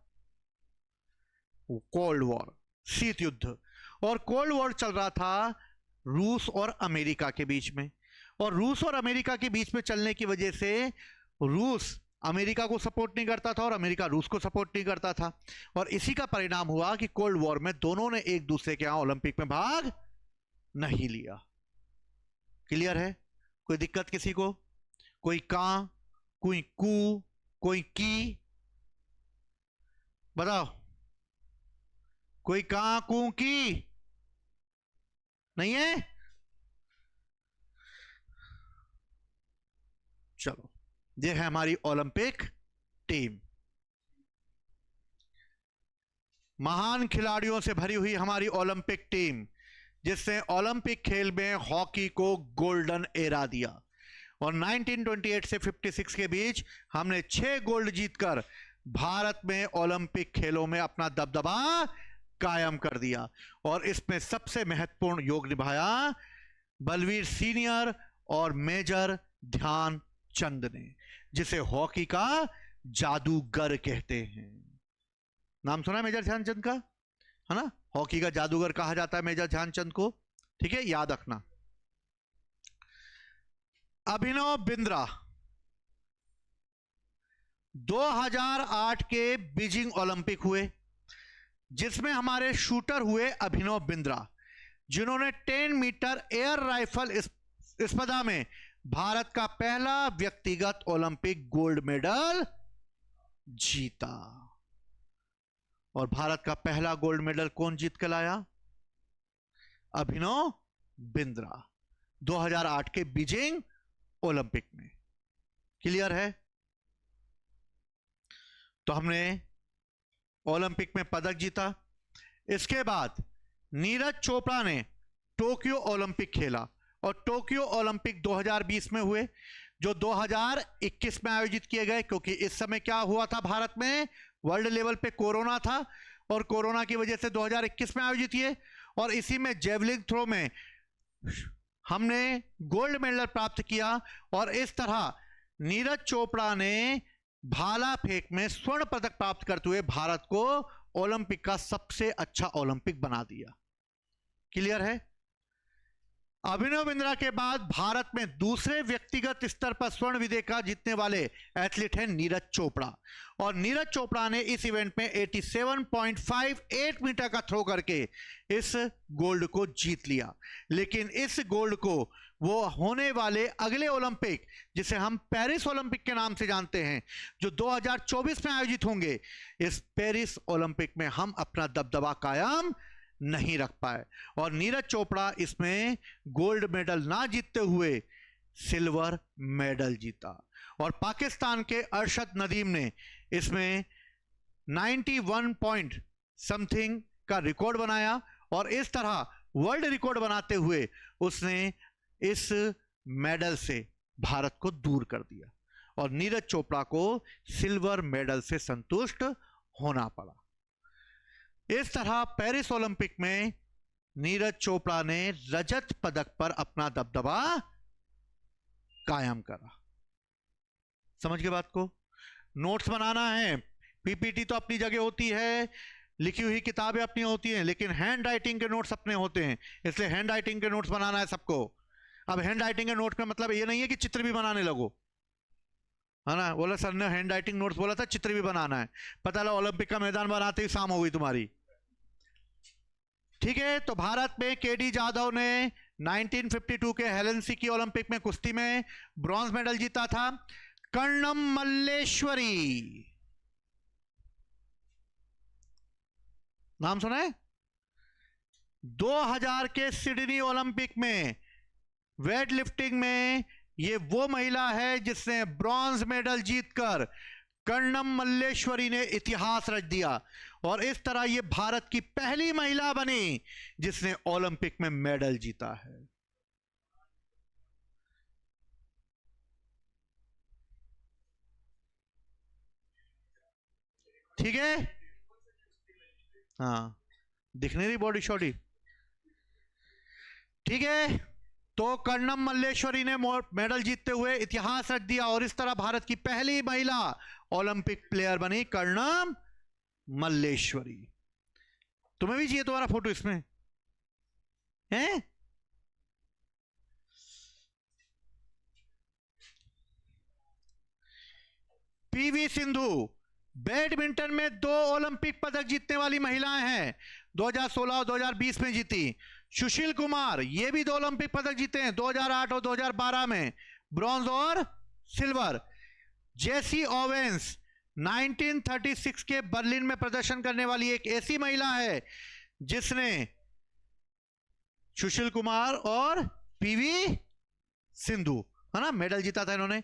Speaker 1: कोल्ड वॉर, शीत युद्ध। और कोल्ड वॉर चल रहा था रूस और अमेरिका के बीच में, और रूस और अमेरिका के बीच में चलने की वजह से रूस अमेरिका को सपोर्ट नहीं करता था और अमेरिका रूस को सपोर्ट नहीं करता था, और इसी का परिणाम हुआ कि कोल्ड वॉर में दोनों ने एक दूसरे के यहां ओलंपिक में भाग नहीं लिया। क्लियर है? कोई दिक्कत किसी को? कोई कां, कोई कू, कोई की? बताओ, कोई कां कू की नहीं है? चलो, ये है हमारी ओलंपिक टीम, महान खिलाड़ियों से भरी हुई हमारी ओलंपिक टीम, जिसने ओलंपिक खेल में हॉकी को गोल्डन एरा दिया। और 1928 से 56 के बीच हमने 6 गोल्ड जीतकर भारत में ओलंपिक खेलों में अपना दबदबा कायम कर दिया, और इसमें सबसे महत्वपूर्ण योग निभाया बलवीर सीनियर और मेजर ध्यानचंद ने, जिसे हॉकी का जादूगर कहते हैं। नाम सुना मेजर ध्यानचंद का, है ना? हॉकी का जादूगर कहा जाता है मेजर ध्यानचंद को, ठीक है, याद रखना। अभिनव बिंद्रा 2008 के बीजिंग ओलंपिक हुए, जिसमें हमारे शूटर हुए अभिनव बिंद्रा, जिन्होंने 10 मीटर एयर राइफल स्पर्धा में भारत का पहला व्यक्तिगत ओलंपिक गोल्ड मेडल जीता। और भारत का पहला गोल्ड मेडल कौन जीत के लाया? अभिनव बिंद्रा, 2008 के बीजिंग ओलंपिक में। क्लियर है? तो हमने ओलंपिक में पदक जीता। इसके बाद नीरज चोपड़ा ने टोक्यो ओलंपिक खेला, और टोक्यो ओलंपिक 2020 में हुए, जो 2021 में आयोजित किए गए, क्योंकि इस समय क्या हुआ था भारत में, वर्ल्ड लेवल पे कोरोना था, और कोरोना की वजह से 2021 में आयोजित किए। और इसी में जेवलिन थ्रो में हमने गोल्ड मेडल प्राप्त किया, और इस तरह नीरज चोपड़ा ने भाला फेंक में स्वर्ण पदक प्राप्त करते हुए भारत को ओलंपिक का सबसे अच्छा ओलंपिक बना दिया। क्लियर है? अभिनव बिंद्रा के बाद भारत में दूसरे व्यक्तिगत स्तर पर स्वर्ण विजेता जीतने वाले एथलीट हैं नीरज चोपड़ा, और नीरज चोपड़ा ने इस इवेंट में 87.58 मीटर का थ्रो करके इस गोल्ड को जीत लिया। लेकिन इस गोल्ड को वो होने वाले अगले ओलंपिक, जिसे हम पेरिस ओलंपिक के नाम से जानते हैं, जो 2024 में आयोजित होंगे, इस पेरिस ओलंपिक में हम अपना दबदबा कायम नहीं रख पाए, और नीरज चोपड़ा इसमें गोल्ड मेडल ना जीतते हुए सिल्वर मेडल जीता। और पाकिस्तान के अरशद नदीम ने इसमें 91 पॉइंट समथिंग का रिकॉर्ड बनाया और इस तरह वर्ल्ड रिकॉर्ड बनाते हुए उसने इस मेडल से भारत को दूर कर दिया और नीरज चोपड़ा को सिल्वर मेडल से संतुष्ट होना पड़ा। इस तरह पेरिस ओलंपिक में नीरज चोपड़ा ने रजत पदक पर अपना दबदबा कायम करा। समझ गए बात को? नोट्स बनाना है, पीपीटी तो अपनी जगह होती है, लिखी हुई किताबें अपनी होती हैं, लेकिन हैंड राइटिंग के नोट्स अपने होते हैं, इसलिए हैंड राइटिंग के नोट्स बनाना है सबको। अब हैंड राइटिंग के नोट का मतलब ये नहीं है कि चित्र भी बनाने लगो, है ना। बोला सर ने हैंड राइटिंग नोट्स बोला था, चित्र भी बनाना है, पता लगा ओलंपिक का मैदान बनाते ही शाम हो गई तुम्हारी। ठीक है, तो भारत में केडी जाधव ने 1952 के हेलेंसिकी ओलंपिक में कुश्ती में ब्रॉन्ज मेडल जीता था। कर्णम मल्लेश्वरी, नाम सुना है? 2000 के सिडनी ओलंपिक में वेट लिफ्टिंग में ये वो महिला है जिसने ब्रॉन्ज मेडल जीतकर, कर्णम मल्लेश्वरी ने इतिहास रच दिया और इस तरह ये भारत की पहली महिला बनी जिसने ओलंपिक में मेडल जीता है। ठीक है, हाँ, दिखने रही बॉडी शॉडी। ठीक है, तो कर्णम मल्लेश्वरी ने मेडल जीतते हुए इतिहास रच दिया और इस तरह भारत की पहली महिला ओलंपिक प्लेयर बनी कर्णम मल्लेश्वरी। तुम्हें भी चाहिए तुम्हारा फोटो इसमें है? पीवी सिंधु बैडमिंटन में 2 ओलंपिक पदक जीतने वाली महिलाएं हैं, 2016 और 2020 में जीती। सुशील कुमार ये भी 2 ओलंपिक पदक जीते हैं, 2008 और 2012 में, ब्रॉन्ज और सिल्वर। जेसी ओवेंस 1936 के बर्लिन में प्रदर्शन करने वाली एक ऐसी महिला है जिसने सुशील कुमार और पीवी सिंधु, है ना, मेडल जीता था इन्होंने।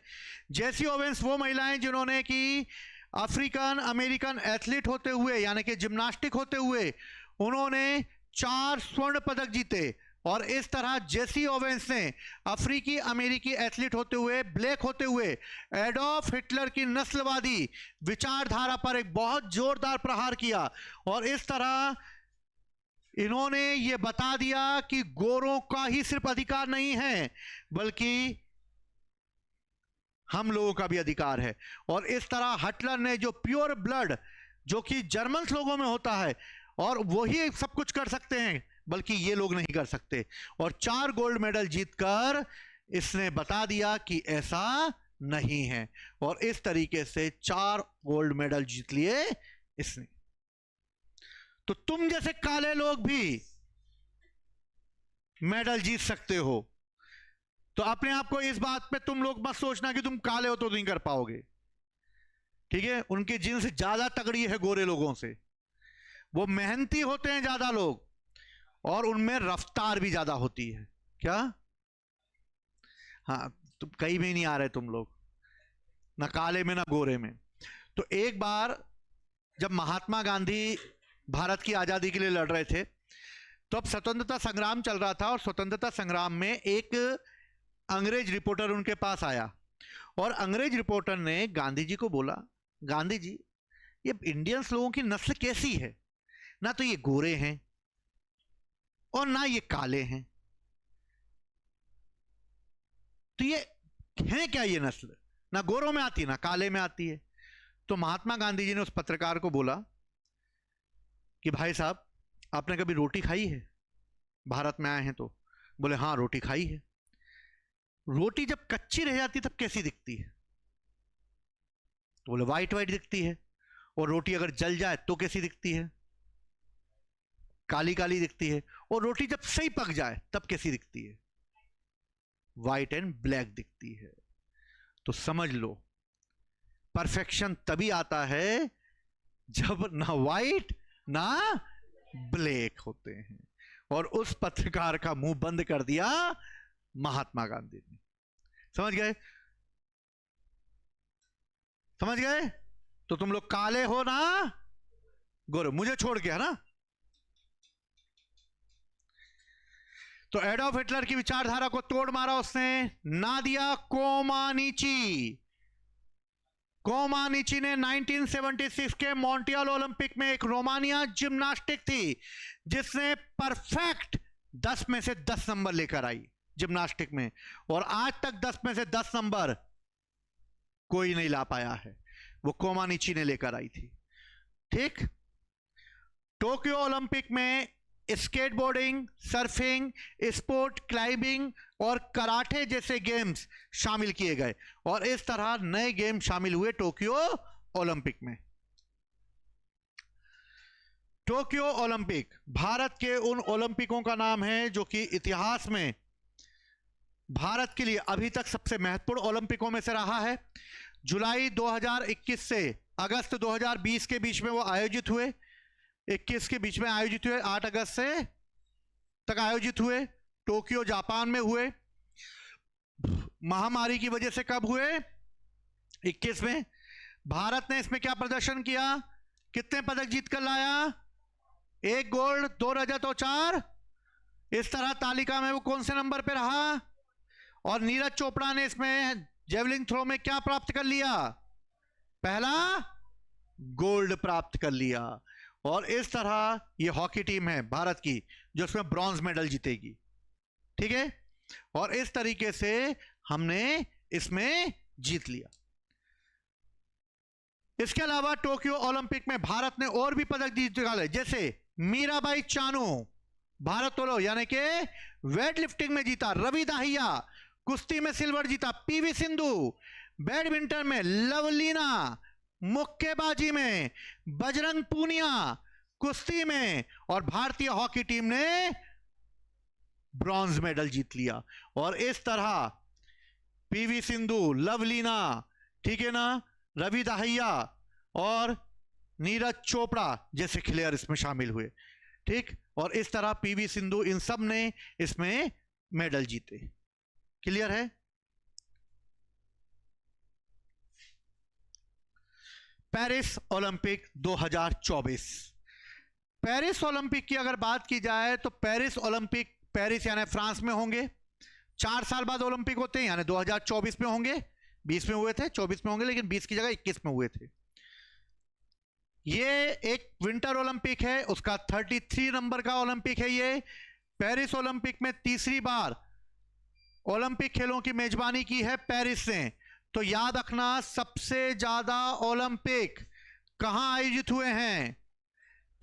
Speaker 1: जेसी ओवेंस वो महिलाएं जिन्होंने कि अफ्रीकन अमेरिकन एथलीट होते हुए, यानी कि जिम्नास्टिक होते हुए, उन्होंने 4 स्वर्ण पदक जीते और इस तरह जेसी ओवेंस ने अफ्रीकी अमेरिकी एथलीट होते हुए, ब्लैक होते हुए, एडोल्फ हिटलर की नस्लवादी विचारधारा पर एक बहुत जोरदार प्रहार किया और इस तरह इन्होंने ये बता दिया कि गोरों का ही सिर्फ अधिकार नहीं है बल्कि हम लोगों का भी अधिकार है। और इस तरह हिटलर ने जो प्योर ब्लड जो कि जर्मन लोगों में होता है और वही सब कुछ कर सकते हैं, बल्कि ये लोग नहीं कर सकते, और 4 गोल्ड मेडल जीतकर इसने बता दिया कि ऐसा नहीं है और इस तरीके से 4 गोल्ड मेडल जीत लिए इसने। तो तुम जैसे काले लोग भी मेडल जीत सकते हो, तो अपने आप को इस बात पे तुम लोग मत सोचना कि तुम काले हो तो नहीं कर पाओगे। ठीक है, उनकी जिन्स ज्यादा तगड़ी है गोरे लोगों से, वो मेहनती होते हैं ज्यादा लोग और उनमें रफ्तार भी ज्यादा होती है। क्या? हाँ, तुम कहीं भी नहीं आ रहे तुम लोग, ना काले में ना गोरे में। तो एक बार जब महात्मा गांधी भारत की आजादी के लिए लड़ रहे थे तो अब स्वतंत्रता संग्राम चल रहा था और स्वतंत्रता संग्राम में एक अंग्रेज रिपोर्टर उनके पास आया और अंग्रेज रिपोर्टर ने गांधी जी को बोला, गांधी जी ये इंडियंस लोगों की नस्ल कैसी है, ना तो ये गोरे हैं और ना ये काले हैं, तो ये है क्या, ये नस्ल ना गोरों में आती है ना काले में आती है। तो महात्मा गांधी जी ने उस पत्रकार को बोला कि भाई साहब आपने कभी रोटी खाई है, भारत में आए हैं तो? बोले हाँ रोटी खाई है। रोटी जब कच्ची रह जाती तब कैसी दिखती है? तो बोले वाइट वाइट दिखती है। और रोटी अगर जल जाए तो कैसी दिखती है? काली काली दिखती है। और रोटी जब सही पक जाए तब कैसी दिखती है? वाइट एंड ब्लैक दिखती है। तो समझ लो परफेक्शन तभी आता है जब ना वाइट ना ब्लैक होते हैं। और उस पत्रकार का मुंह बंद कर दिया महात्मा गांधी ने। समझ गए? समझ गए? तो तुम लोग काले हो ना गोरे, मुझे छोड़ के, है ना? तो एडोल्फ हिटलर की विचारधारा को तोड़ मारा उसने नादिया कोमानीची। कोमानीची ने 1976 के मॉन्ट्रियल ओलंपिक में एक रोमानिया जिम्नास्टिक थी जिसने परफेक्ट 10 में से 10 नंबर लेकर आई जिम्नास्टिक में, और आज तक 10 में से 10 नंबर कोई नहीं ला पाया है, वो कोमानीची ने लेकर आई थी। ठीक। टोक्यो ओलंपिक में स्केटबोर्डिंग, सर्फिंग, स्पोर्ट क्लाइंबिंग और कराटे जैसे गेम्स शामिल किए गए और इस तरह नए गेम शामिल हुए टोक्यो ओलंपिक में। टोक्यो ओलंपिक भारत के उन ओलंपिकों का नाम है जो कि इतिहास में भारत के लिए अभी तक सबसे महत्वपूर्ण ओलंपिकों में से रहा है। जुलाई 2021 से अगस्त 2020 के बीच में वो आयोजित हुए, 21 के बीच में आयोजित हुए, 8 अगस्त से तक आयोजित हुए। टोक्यो जापान में हुए। महामारी की वजह से कब हुए? 21 में। भारत ने इसमें क्या प्रदर्शन किया? कितने पदक जीतकर लाया? 1 गोल्ड, 2 रजत और 4। इस तरह तालिका में वो कौन से नंबर पे रहा? और नीरज चोपड़ा ने इसमें जेवलिन थ्रो में क्या प्राप्त कर लिया? पहला गोल्ड प्राप्त कर लिया। और इस तरह ये हॉकी टीम है भारत की जो इसमें ब्रॉन्ज मेडल जीतेगी। ठीक है। और इस तरीके से हमने इसमें जीत लिया। इसके अलावा टोक्यो ओलंपिक में भारत ने और भी पदक जीत निकाले, जैसे मीराबाई चानू भारत तोलो यानी कि वेट लिफ्टिंग में जीता, रवि दाहिया कुश्ती में सिल्वर जीता, पीवी सिंधु बैडमिंटन में, लवलीना मुक्केबाजी में, बजरंग पूनिया कुश्ती में और भारतीय हॉकी टीम ने ब्रॉन्ज मेडल जीत लिया। और इस तरह पीवी सिंधु, लवलीना, ठीक है ना, रवि दाहिया और नीरज चोपड़ा जैसे खिलाड़ी इसमें शामिल हुए। ठीक। और इस तरह पीवी सिंधु इन सब ने इसमें मेडल जीते। क्लियर है? Paris Olympic 2024। पेरिस ओलंपिक की अगर बात की जाए तो पेरिस ओलंपिक, पेरिस यानी फ्रांस में होंगे। 4 साल बाद ओलंपिक होते हैं, यानी 2024 में होंगे। 20 में हुए थे, 24 में होंगे, लेकिन 20 की जगह 21 में हुए थे। ये एक विंटर ओलंपिक है, उसका 33 नंबर का ओलंपिक है ये। पेरिस ओलंपिक में तीसरी बार ओलंपिक खेलों की मेजबानी की है पेरिस ने। तो याद रखना, सबसे ज्यादा ओलंपिक कहां आयोजित हुए हैं?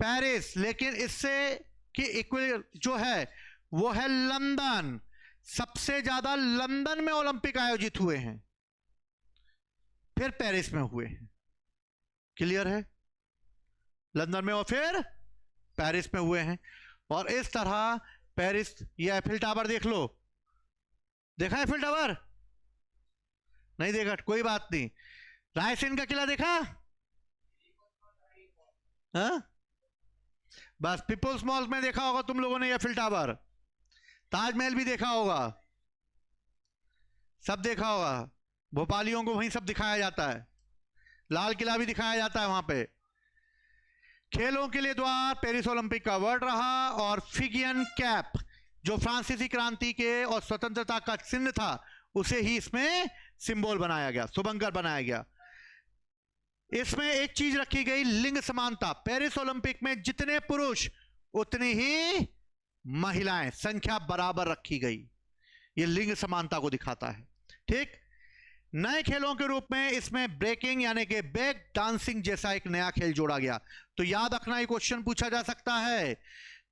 Speaker 1: पेरिस। लेकिन इससे कि इक्वल जो है वो है लंदन। सबसे ज्यादा लंदन में ओलंपिक आयोजित हुए हैं, फिर पेरिस में हुए हैं। क्लियर है? लंदन में और फिर पेरिस में हुए हैं। और इस तरह पेरिस, ये एफिल टावर देख लो। देखा एफिल टावर? नहीं देखा, कोई बात नहीं। रायसेन का किला देखा? हाँ? बस पीपल्स मॉल में देखा होगा तुम लोगों ने एफिल टावर। ताजमहल भी देखा होगा, सब देखा होगा। भोपालियों को वहीं सब दिखाया जाता है। लाल किला भी दिखाया जाता है वहां पे। खेलों के लिए द्वार पेरिस ओलंपिक का वर्ड रहा। और फिगियन कैप जो फ्रांसीसी क्रांति के और स्वतंत्रता का चिन्ह था, उसे ही इसमें सिंबल बनाया गया, शुभंकर बनाया गया। इसमें एक चीज रखी गई, लिंग समानता। पेरिस ओलंपिक में जितने पुरुष उतनी ही महिलाएं, संख्या बराबर रखी गई। यह लिंग समानता को दिखाता है। ठीक। नए खेलों के रूप में इसमें ब्रेकिंग यानी कि बैक डांसिंग जैसा एक नया खेल जोड़ा गया। तो याद रखना, ये क्वेश्चन पूछा जा सकता है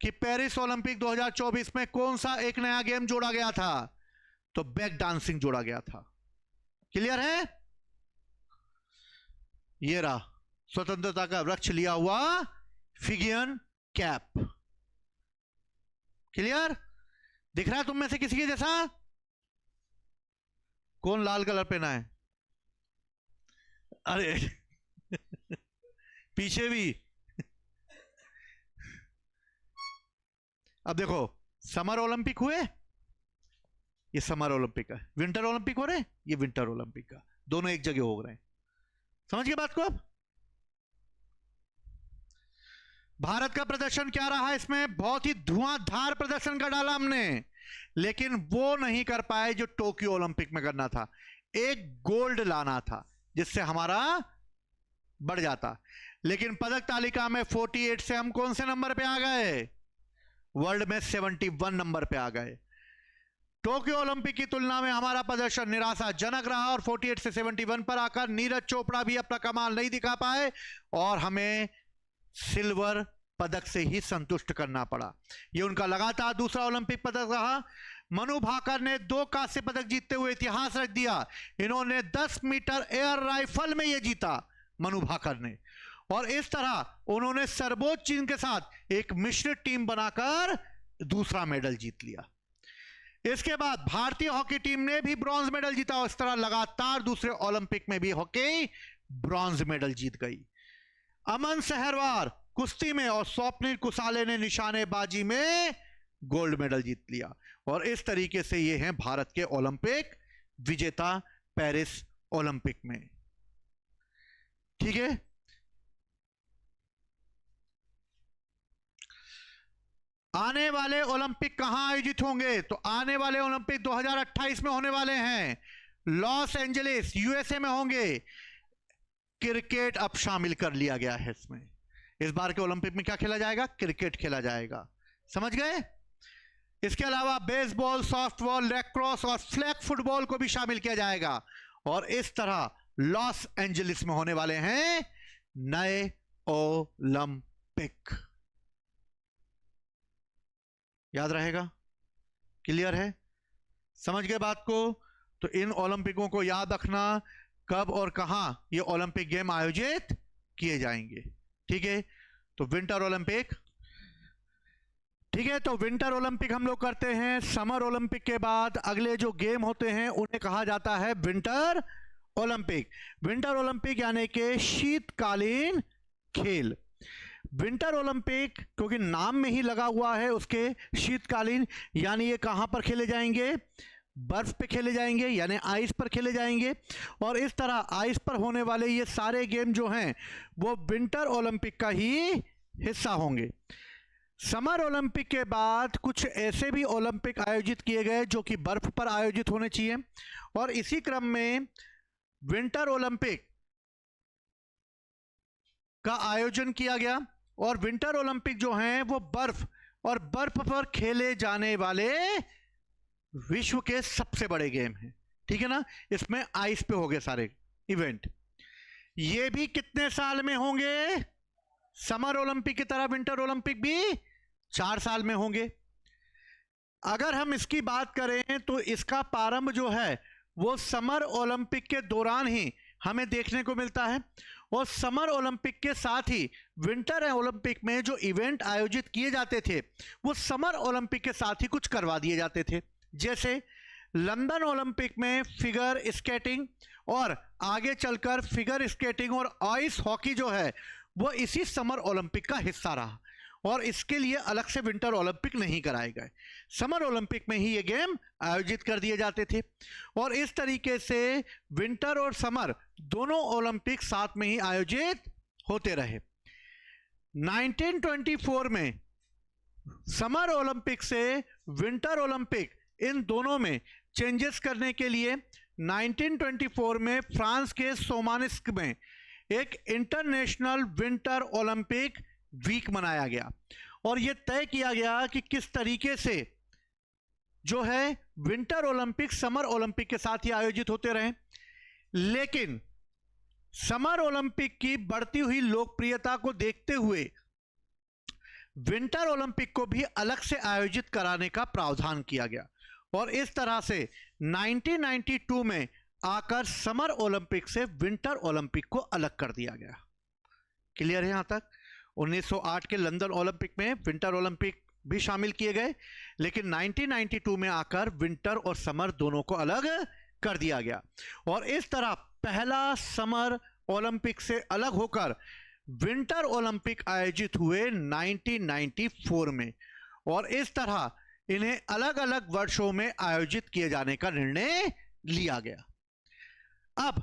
Speaker 1: कि पेरिस ओलंपिक 2024 में कौन सा एक नया गेम जोड़ा गया था? तो बैक डांसिंग जोड़ा गया था। क्लियर है? ये रहा स्वतंत्रता का वृक्ष लिया हुआ फिगियन कैप। क्लियर? दिख रहा है तुम में से किसी के जैसा? कौन लाल कलर पहना है? अरे पीछे भी। अब देखो, समर ओलंपिक हुए, ये समर ओलंपिक का। विंटर ओलंपिक हो रहे, ये विंटर ओलंपिक का। दोनों एक जगह हो रहे हैं। समझ गए बात को? अब भारत का प्रदर्शन क्या रहा? इसमें बहुत ही धुआंधार प्रदर्शन का डाला हमने। लेकिन वो नहीं कर पाए जो टोक्यो ओलंपिक में करना था। एक गोल्ड लाना था जिससे हमारा बढ़ जाता। लेकिन पदक तालिका में 48 से हम कौन से नंबर पे आ गए? वर्ल्ड में 71 नंबर पे आ गए। टोक्यो ओलंपिक की तुलना में हमारा प्रदर्शन निराशाजनक रहा और 48 से 71 पर आकर नीरज चोपड़ा भी अपना कमाल नहीं दिखा पाए और हमें सिल्वर पदक से ही संतुष्ट करना पड़ा। यह उनका लगातार दूसरा ओलंपिक पदक रहा। मनु भाकर ने 2 कांस्य पदक जीतते हुए इतिहास रच दिया। इन्होंने 10 मीटर एयर राइफल में यह जीता, मनु भाकर ने, और इस तरह उन्होंने सर्वोच्च चिन्ह के साथ एक मिश्रित टीम बनाकर दूसरा मेडल जीत लिया। इसके बाद भारतीय हॉकी टीम ने भी ब्रॉन्ज मेडल जीता और इस तरह लगातार दूसरे ओलंपिक में भी हॉकी ब्रॉन्ज मेडल जीत गई। अमन सहरवार कुश्ती में और स्वप्निल कुसाले ने निशानेबाजी में गोल्ड मेडल जीत लिया और इस तरीके से ये हैं भारत के ओलंपिक विजेता पेरिस ओलंपिक में। ठीक है, आने वाले ओलंपिक कहां आयोजित होंगे? तो आने वाले ओलंपिक 2028 में होने वाले हैं, लॉस एंजलिस यूएसए में होंगे। क्रिकेट अब शामिल कर लिया गया है इसमें। इस बार के ओलंपिक में क्या खेला जाएगा? क्रिकेट खेला जाएगा, समझ गए? इसके अलावा बेसबॉल, सॉफ्टबॉल, लैक्रोस और फ्लैग फुटबॉल को भी शामिल किया जाएगा और इस तरह लॉस एंजलिस में होने वाले हैं नए ओलंपिक। याद रहेगा? क्लियर है? समझ गए बात को? तो इन ओलंपिकों को याद रखना कब और कहां ये ओलंपिक गेम आयोजित किए जाएंगे। ठीक है, तो विंटर ओलंपिक, ठीक है, तो विंटर ओलंपिक हम लोग करते हैं। समर ओलंपिक के बाद अगले जो गेम होते हैं उन्हें कहा जाता है विंटर ओलंपिक। विंटर ओलंपिक यानी कि शीतकालीन खेल। विंटर ओलंपिक क्योंकि नाम में ही लगा हुआ है उसके शीतकालीन, यानी ये कहां पर खेले जाएंगे? बर्फ पे खेले जाएंगे, यानी आइस पर खेले जाएंगे। और इस तरह आइस पर होने वाले ये सारे गेम जो हैं वो विंटर ओलंपिक का ही हिस्सा होंगे। समर ओलंपिक के बाद कुछ ऐसे भी ओलंपिक आयोजित किए गए जो कि बर्फ पर आयोजित होने चाहिए और इसी क्रम में विंटर ओलंपिक का आयोजन किया गया। और विंटर ओलंपिक जो हैं वो बर्फ और बर्फ पर खेले जाने वाले विश्व के सबसे बड़े गेम हैं। ठीक है ना? इसमें आइस पे हो गए सारे इवेंट। ये भी कितने साल में होंगे? समर ओलंपिक की तरह विंटर ओलंपिक भी 4 साल में होंगे। अगर हम इसकी बात करें तो इसका प्रारंभ जो है वो समर ओलंपिक के दौरान ही हमें देखने को मिलता है और समर ओलंपिक के साथ ही विंटर ओलंपिक में जो इवेंट आयोजित किए जाते थे वो समर ओलंपिक के साथ ही कुछ करवा दिए जाते थे। जैसे लंदन ओलंपिक में फिगर स्केटिंग और आगे चलकर फिगर स्केटिंग और आइस हॉकी जो है वो इसी समर ओलंपिक का हिस्सा रहा और इसके लिए अलग से विंटर ओलंपिक नहीं कराए गए। समर ओलंपिक में ही ये गेम आयोजित कर दिए जाते थे और इस तरीके से विंटर और समर दोनों ओलंपिक साथ में ही आयोजित होते रहे। 1924 में समर ओलंपिक से विंटर ओलंपिक इन दोनों में चेंजेस करने के लिए 1924 में फ्रांस के सोमानिस्क में एक इंटरनेशनल विंटर ओलंपिक वीक मनाया गया और यह तय किया गया कि किस तरीके से जो है विंटर ओलंपिक समर ओलंपिक के साथ ही आयोजित होते रहे। लेकिन समर ओलंपिक की बढ़ती हुई लोकप्रियता को देखते हुए विंटर ओलंपिक को भी अलग से आयोजित कराने का प्रावधान किया गया और इस तरह से 1992 में आकर समर ओलंपिक से विंटर ओलंपिक को अलग कर दिया गया। क्लियर है यहां तक? 1908 के लंदन ओलंपिक में विंटर ओलंपिक भी शामिल किए गए लेकिन 1992 में आकर विंटर और समर दोनों को अलग कर दिया गया और इस तरह पहला समर ओलंपिक से अलग होकर विंटर ओलंपिक आयोजित हुए 1994 में और इस तरह इन्हें अलग अलग वर्षों में आयोजित किए जाने का निर्णय लिया गया। अब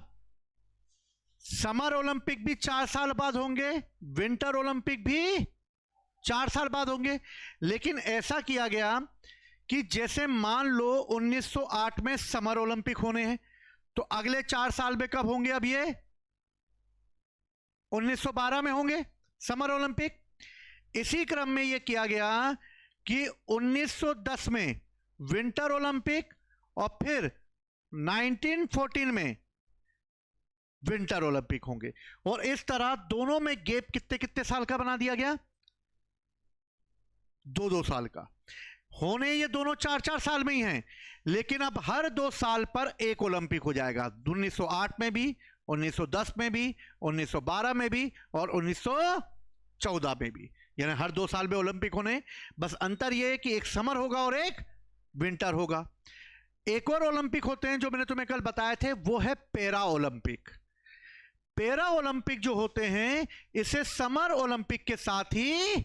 Speaker 1: समर ओलंपिक भी 4 साल बाद होंगे, विंटर ओलंपिक भी 4 साल बाद होंगे, लेकिन ऐसा किया गया कि जैसे मान लो 1908 में समर ओलंपिक होने हैं, तो अगले 4 साल में कब होंगे? अब ये 1912 में होंगे समर ओलंपिक। इसी क्रम में यह किया गया कि 1910 में विंटर ओलंपिक और फिर 1914 में विंटर ओलंपिक होंगे, और इस तरह दोनों में गैप कितने कितने साल का बना दिया गया? 2-2 साल का। होने ये दोनों 4-4 साल में ही हैं, लेकिन अब हर 2 साल पर एक ओलंपिक हो जाएगा। 1908 में भी, 1910 में भी, 1912 में भी और 1914 में भी, यानी हर 2 साल में ओलंपिक होने। बस अंतर यह है कि एक समर होगा और एक विंटर होगा। एक और ओलंपिक होते हैं जो मैंने तुम्हें कल बताए थे, वो है पैरा ओलंपिक। पैरा ओलंपिक जो होते हैं इसे समर ओलंपिक के साथ ही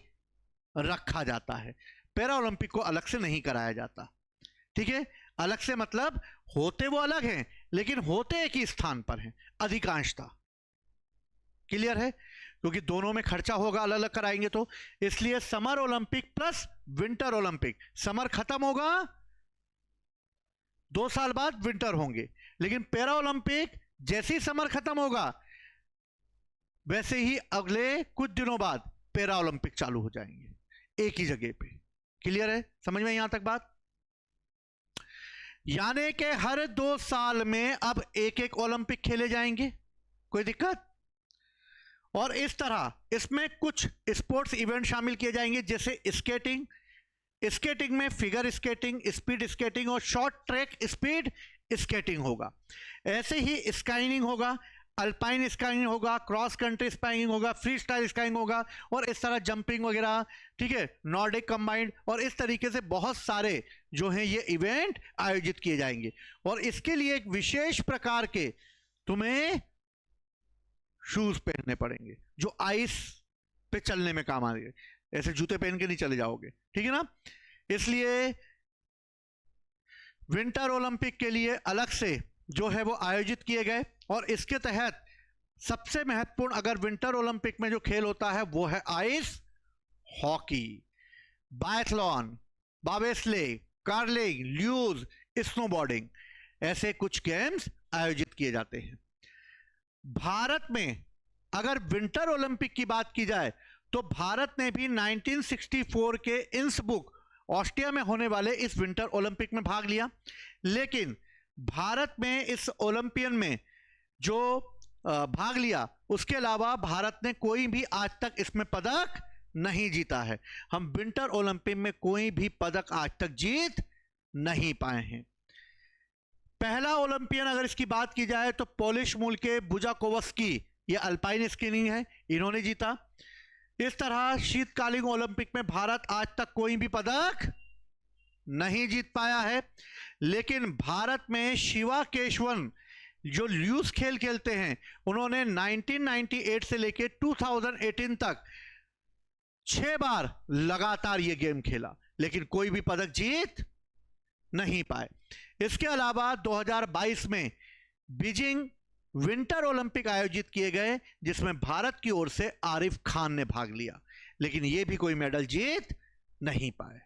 Speaker 1: रखा जाता है। पैरा ओलंपिक को अलग से नहीं कराया जाता, ठीक है? अलग से मतलब होते वो अलग हैं, लेकिन होते एक ही स्थान पर हैं अधिकांशतः। क्लियर है? क्योंकि दोनों में खर्चा होगा, अलग अलग कराएंगे तो। इसलिए summer Olympic plus winter Olympic, summer खत्म होगा 2 साल बाद विंटर होंगे, लेकिन पैरा ओलंपिक जैसे ही समर खत्म होगा वैसे ही अगले कुछ दिनों बाद पैरा ओलंपिक चालू हो जाएंगे एक ही जगह पे। क्लियर है? समझ में यहां तक बात? यानी कि हर 2 साल में अब एक एक ओलंपिक खेले जाएंगे, कोई दिक्कत? और इस तरह इसमें कुछ स्पोर्ट्स इवेंट शामिल किए जाएंगे, जैसे स्केटिंग। स्केटिंग में फिगर स्केटिंग, स्पीड स्केटिंग और शॉर्ट ट्रैक स्पीड स्केटिंग होगा। ऐसे ही स्काइंग होगा, अल्पाइन स्काइंग होगा, क्रॉस कंट्री स्काइंग होगा, फ्री स्टाइल स्काइंग होगा, और इस तरह जंपिंग वगैरह, ठीक है, नॉर्डिक कंबाइंड, और इस तरीके से बहुत सारे जो हैं ये इवेंट आयोजित किए जाएंगे। और इसके लिए एक विशेष प्रकार के तुम्हें शूज पहनने पड़ेंगे जो आइस पे चलने में काम आएंगे। ऐसे जूते पहन के नहीं चले जाओगे, ठीक है ना? इसलिए विंटर ओलंपिक के लिए अलग से जो है वो आयोजित किए गए, और इसके तहत सबसे महत्वपूर्ण अगर विंटर ओलंपिक में जो खेल होता है वो है ice hockey, biathlon, bobsleigh, curling, luge, snowboarding, ऐसे कुछ गेम्स आयोजित किए जाते हैं। भारत में अगर विंटर ओलंपिक की बात की जाए तो भारत ने भी 1964 के इंसब्रुक ऑस्ट्रिया में होने वाले इस विंटर ओलंपिक में भाग लिया, लेकिन भारत में इस ओलंपियन में जो भाग लिया उसके अलावा भारत ने कोई भी आज तक इसमें पदक नहीं जीता है। हम विंटर ओलंपिक में कोई भी पदक आज तक जीत नहीं पाए हैं। पहला ओलंपियन अगर इसकी बात की जाए तो पोलिश मूल के बुजाकोवस्की, ये अल्पाइन स्कीइंग है, इन्होंने जीता। इस तरह शीतकालीन ओलंपिक में भारत आज तक कोई भी पदक नहीं जीत पाया है, लेकिन भारत में शिवा केशवन जो ल्यूस खेल खेलते हैं उन्होंने 1998 से लेकर 2018 तक 6 बार लगातार ये गेम खेला, लेकिन कोई भी पदक जीत नहीं पाए। इसके अलावा 2022 में बीजिंग विंटर ओलंपिक आयोजित किए गए जिसमें भारत की ओर से आरिफ खान ने भाग लिया, लेकिन यह भी कोई मेडल जीत नहीं पाए।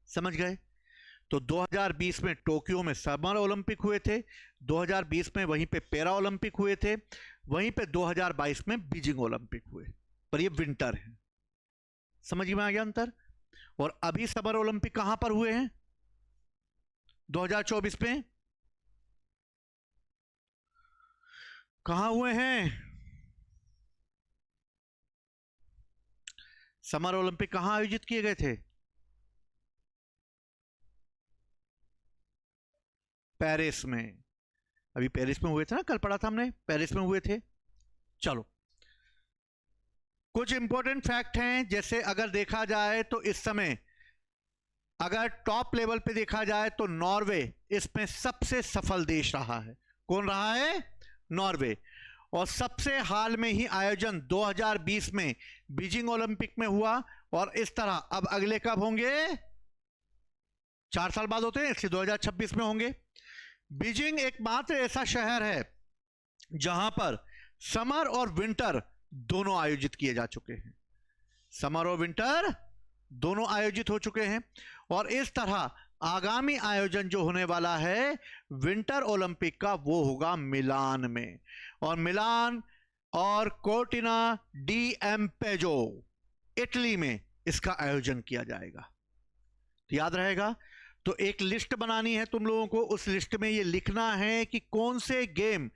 Speaker 1: समझ गए? तो 2020 में टोक्यो में समर ओलंपिक हुए थे, 2020 में वहीं पे पैरा ओलंपिक हुए थे, वहीं पे 2022 में बीजिंग ओलंपिक हुए, पर ये विंटर है। समझ में आ गया अंतर? और अभी समर ओलंपिक कहां पर हुए हैं? 2024 में कहां हुए हैं? समर ओलंपिक कहां आयोजित किए गए थे? पेरिस में। अभी पेरिस में हुए थे ना, कल पढ़ा था हमने, पेरिस में हुए थे। चलो, कुछ इंपॉर्टेंट फैक्ट हैं, जैसे अगर देखा जाए तो इस समय अगर टॉप लेवल पे देखा जाए तो नॉर्वे इसमें सबसे सफल देश रहा है। कौन रहा है? नॉर्वे। और सबसे हाल में ही आयोजन 2020 में बीजिंग ओलंपिक में हुआ, और इस तरह अब अगले कब होंगे? 4 साल बाद होते हैं, इसलिए 2026 में होंगे। बीजिंग एकमात्र ऐसा शहर है जहां पर समर और विंटर दोनों आयोजित किए जा चुके हैं। समर और विंटर दोनों आयोजित हो चुके हैं। और इस तरह आगामी आयोजन जो होने वाला है विंटर ओलंपिक का वो होगा मिलान में, और मिलान और कोर्टिना डी एम्पेजो इटली में इसका आयोजन किया जाएगा। तो याद रहेगा, तो एक लिस्ट बनानी है तुम लोगों को, उस लिस्ट में ये लिखना है कि कौन से गेम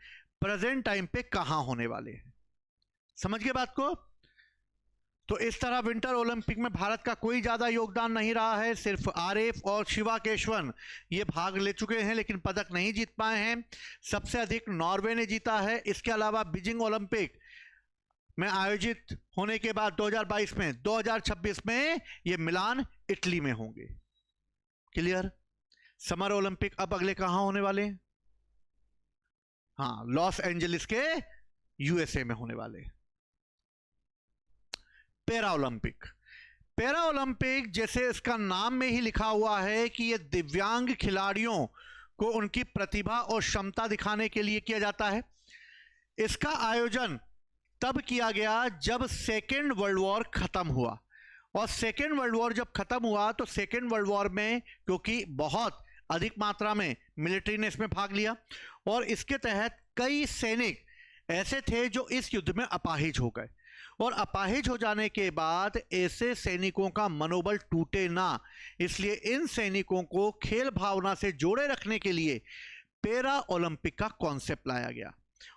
Speaker 1: प्रेजेंट टाइम पे कहां होने वाले हैं। समझ गए बात को? तो इस तरह विंटर ओलंपिक में भारत का कोई ज्यादा योगदान नहीं रहा है, सिर्फ आरिफ और शिवा केशवन ये भाग ले चुके हैं लेकिन पदक नहीं जीत पाए हैं। सबसे अधिक नॉर्वे ने जीता है। इसके अलावा बीजिंग ओलंपिक में आयोजित होने के बाद 2022 में 2026 में ये मिलान इटली में होंगे। क्लियर? समर ओलंपिक अब अगले कहां होने वाले हैं? हाँ, लॉस एंजलिस के यूएसए में होने वाले। पैरा ओलंपिक, पैरा ओलंपिक जैसे इसका नाम में ही लिखा हुआ है कि ये दिव्यांग खिलाड़ियों को उनकी प्रतिभा और क्षमता दिखाने के लिए किया जाता है। इसका आयोजन तब किया गया जब सेकेंड वर्ल्ड वॉर खत्म हुआ, और सेकेंड वर्ल्ड वॉर जब खत्म हुआ तो सेकेंड वर्ल्ड वॉर में क्योंकि बहुत अधिक मात्रा में मिलिट्री ने इसमें भाग लिया, और इसके तहत कई सैनिक ऐसे थे जो इस युद्ध में अपाहिज हो गए, और अपाहिज हो जाने के बाद ऐसे सैनिकों का मनोबल टूटे ना, इसलिए इन सैनिकों को खेल भावना से जोड़े रखने के लिए पैरा ओलंपिक का कॉन्सेप्ट लाया गया।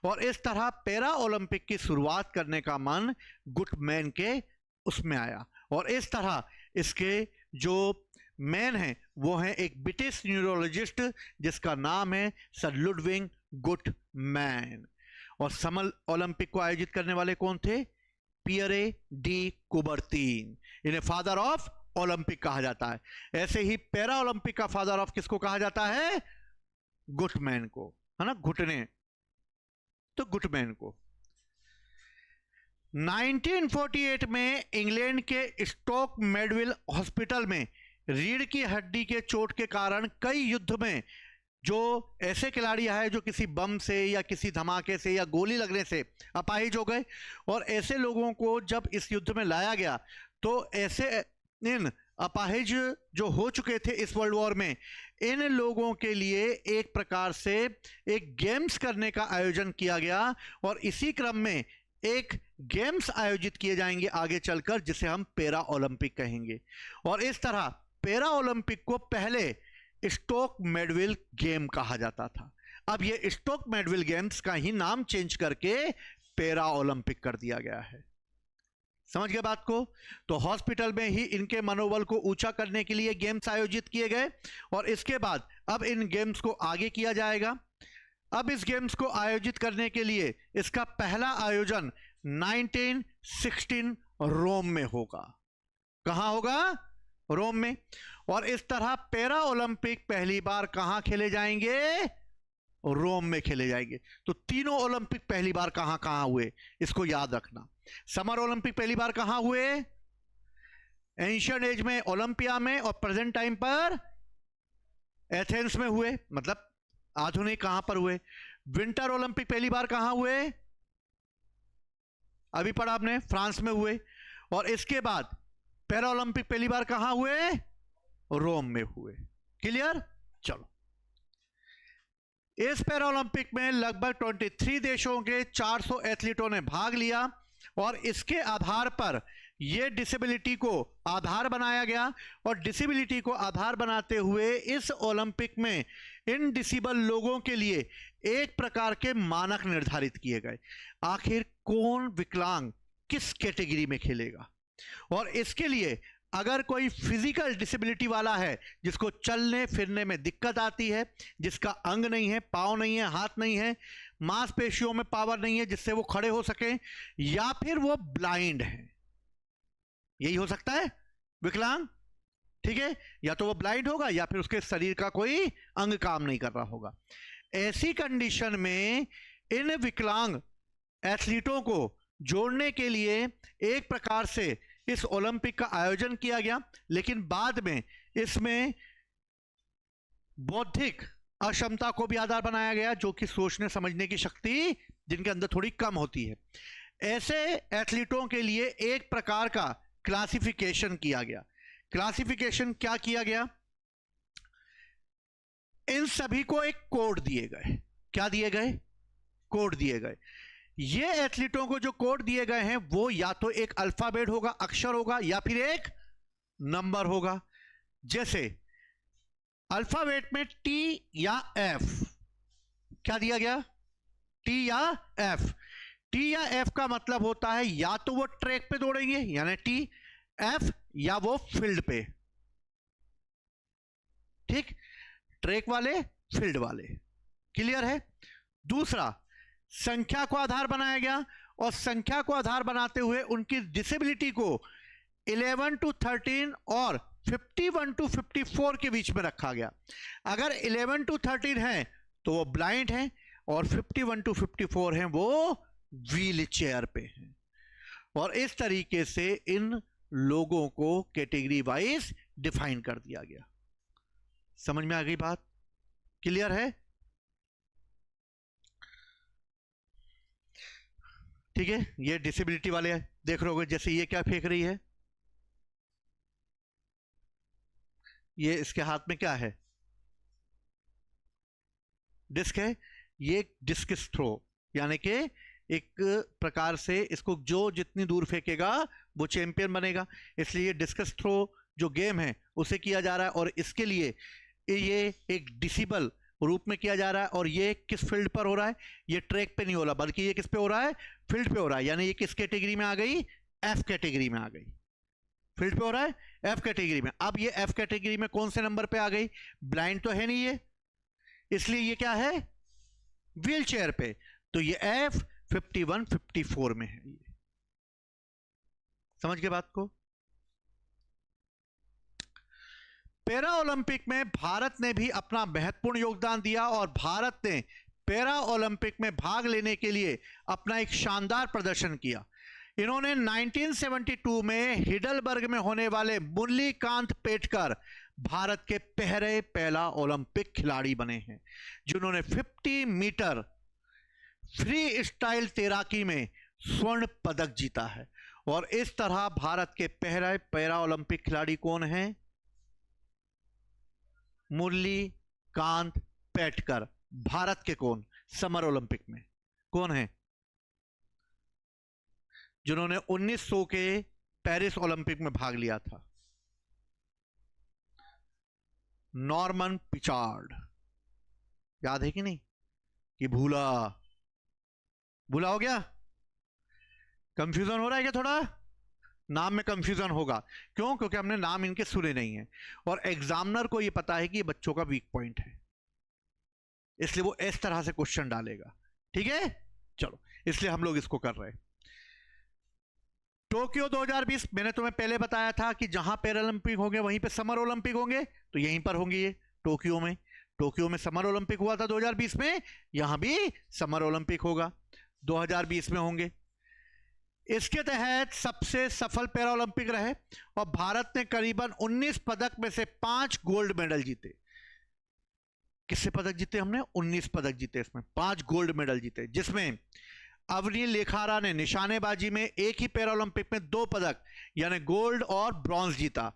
Speaker 1: और इस तरह पैरा ओलंपिक की शुरुआत करने का मन गुटमैन के उसमें आया, और इस तरह इसके जो मैन हैं वो हैं एक ब्रिटिश न्यूरोलॉजिस्ट जिसका नाम है सर लुडविग गुटमैन। और समर ओलंपिक को आयोजित करने वाले कौन थे? Pierre de Coubertin. इन्हें फादर ऑफ ओलंपिक कहा जाता है। ऐसे ही पैरा ओलंपिक का फादर ऑफ किसको कहा जाता है? गुटमैन को, है ना, घुटने, तो गुटमैन को। 1948 में इंग्लैंड के स्टोक मेडविल हॉस्पिटल में रीढ़ की हड्डी के चोट के कारण कई युद्ध में जो ऐसे खिलाड़ी आए जो किसी बम से या किसी धमाके से या गोली लगने से अपाहिज हो गए, और ऐसे लोगों को जब इस युद्ध में लाया गया तो ऐसे इन अपाहिज जो हो चुके थे इस वर्ल्ड वॉर में, इन लोगों के लिए एक प्रकार से एक गेम्स करने का आयोजन किया गया, और इसी क्रम में एक गेम्स आयोजित किए जाएंगे आगे चलकर जिसे हम पैरा ओलंपिक कहेंगे। और इस तरह पैरा ओलंपिक को पहले स्टोक मेडविल गेम कहा जाता था। अब ये स्टोक मेडविल गेम्स का ही नाम चेंज करके पैरा ओलंपिक कर दिया गया है। समझ गए बात को? तो हॉस्पिटल में ही इनके मनोबल को ऊंचा करने के लिए गेम्स आयोजित किए गए, और इसके बाद अब इन गेम्स को आगे किया जाएगा। अब इस गेम्स को आयोजित करने के लिए इसका पहला आयोजन 1916 रोम में होगा। कहां होगा? रोम में। और इस तरह पैरा ओलंपिक पहली बार कहां खेले जाएंगे? रोम में खेले जाएंगे। तो तीनों ओलंपिक पहली बार कहां कहां हुए इसको याद रखना। समर ओलंपिक पहली बार कहां हुए? एंशिएंट एज में ओलंपिया में, और प्रेजेंट टाइम पर एथेंस में हुए, मतलब आधुनिक कहां पर हुए। विंटर ओलंपिक पहली बार कहां हुए? अभी पढ़ा आपने, फ्रांस में हुए। और इसके बाद पैरा ओलंपिक पहली बार कहां हुए? रोम में हुए। क्लियर? चलो, इस पैरा ओलंपिक में लगभग 23 देशों के 400 एथलीटों ने भाग लिया, और इसके आधार पर यह डिसेबिलिटी को आधार बनाया गया, और डिसेबिलिटी को आधार बनाते हुए इस ओलंपिक में इन डिसेबल लोगों के लिए एक प्रकार के मानक निर्धारित किए गए। आखिर कौन विकलांग किस कैटेगरी में खेलेगा, और इसके लिए अगर कोई फिजिकल डिसेबिलिटी वाला है जिसको चलने फिरने में दिक्कत आती है, जिसका अंग नहीं है, पाँव नहीं है, हाथ नहीं है, मांसपेशियों में पावर नहीं है जिससे वो खड़े हो सके, या फिर वो ब्लाइंड है, यही हो सकता है विकलांग, ठीक है, या तो वो ब्लाइंड होगा या फिर उसके शरीर का कोई अंग काम नहीं कर रहा होगा। ऐसी कंडीशन में इन विकलांग एथलीटों को जोड़ने के लिए एक प्रकार से इस ओलंपिक का आयोजन किया गया, लेकिन बाद में इसमें बौद्धिक अक्षमता को भी आधार बनाया गया, जो कि सोचने समझने की शक्ति जिनके अंदर थोड़ी कम होती है। ऐसे एथलीटों के लिए एक प्रकार का क्लासिफिकेशन किया गया। क्लासिफिकेशन क्या किया गया, इन सभी को एक कोड दिए गए। क्या दिए गए? कोड दिए गए। ये एथलीटों को जो कोड दिए गए हैं वो या तो एक अल्फाबेट होगा, अक्षर होगा, या फिर एक नंबर होगा। जैसे अल्फाबेट में टी या एफ, क्या दिया गया? टी या एफ। टी या एफ का मतलब होता है या तो वो ट्रैक पे दौड़ेंगे यानी टी, एफ, या वो फील्ड पे। ठीक, ट्रैक वाले, फील्ड वाले। क्लियर है? दूसरा, संख्या को आधार बनाया गया और संख्या को आधार बनाते हुए उनकी डिसेबिलिटी को 11 to 13 और 51 to 54 के बीच में रखा गया। अगर 11 to 13 है तो वो ब्लाइंड हैं और 51 to 54 हैं वो व्हील चेयर पे हैं। और इस तरीके से इन लोगों को कैटेगरी वाइज डिफाइन कर दिया गया। समझ में आ गई बात? क्लियर है? ठीक है, ये डिसेबिलिटी वाले देख रहे होगे, जैसे ये क्या फेंक रही है, ये इसके हाथ में क्या है? डिस्क है। ये डिस्कस थ्रो, यानी कि एक प्रकार से इसको जो जितनी दूर फेंकेगा वो चैंपियन बनेगा। इसलिए डिस्कस थ्रो जो गेम है उसे किया जा रहा है और इसके लिए ये एक डिसेबल रूप में किया जा रहा है। और ये किस फील्ड पर हो रहा है? ये ट्रैक पे नहीं हो रहा, बल्कि ये किस पे हो रहा है? फील्ड पे हो रहा है। यानी ये किस कैटेगरी में आ गई? एफ कैटेगरी में आ गई। फील्ड पे हो रहा है, एफ कैटेगरी में। अब ये एफ कैटेगरी में कौन से नंबर पे आ गई? ब्लाइंड तो है नहीं ये, इसलिए ये क्या है? व्हील चेयर पे। तो ये एफ 51 54 में है। ये समझ गए बात को? पैरा ओलंपिक में भारत ने भी अपना महत्वपूर्ण योगदान दिया और भारत ने पैरा ओलंपिक में भाग लेने के लिए अपना एक शानदार प्रदर्शन किया। इन्होंने 1972 में हिडलबर्ग में होने वाले मुरलीकांत पेटकर भारत के पहला ओलंपिक खिलाड़ी बने हैं, जिन्होंने 50 मीटर फ्री स्टाइल तैराकी में स्वर्ण पदक जीता है। और इस तरह भारत के पहले पैरा ओलंपिक खिलाड़ी कौन हैं? मुरलीकांत पेटकर। भारत के कौन? समर ओलंपिक में कौन है? जिन्होंने 1900 के पेरिस ओलंपिक में भाग लिया था। नॉर्मन पिचार्ड। याद है कि नहीं? कि भूला हो गया? कंफ्यूजन हो रहा है क्या? थोड़ा नाम में कंफ्यूजन होगा। क्यों? क्योंकि हमने नाम इनके सुने नहीं है और एग्जामिनर को यह पता है कि ये बच्चों का वीक पॉइंट है, इसलिए वो इस तरह से क्वेश्चन डालेगा। ठीक है, चलो, इसलिए हम लोग इसको कर रहे हैं। टोक्यो 2020 मैंने तुम्हें पहले बताया था कि जहां पैरालंपिक होंगे वहीं पे समर ओलंपिक होंगे, तो यहीं पर होंगे ये टोक्यो में समर ओलंपिक हुआ था 2020 में, यहां भी समर ओलंपिक होगा 2020 में होंगे। इसके तहत सबसे सफल पैरा ओलंपिक रहे और भारत ने करीबन 19 पदक में से 5 गोल्ड मेडल जीते। किससे पदक जीते? हमने 19 पदक जीते, इसमें 5 गोल्ड मेडल जीते, जिसमें अवनी लेखारा ने निशानेबाजी में एक ही पैरा ओलंपिक में 2 पदक यानी गोल्ड और ब्रॉन्ज जीता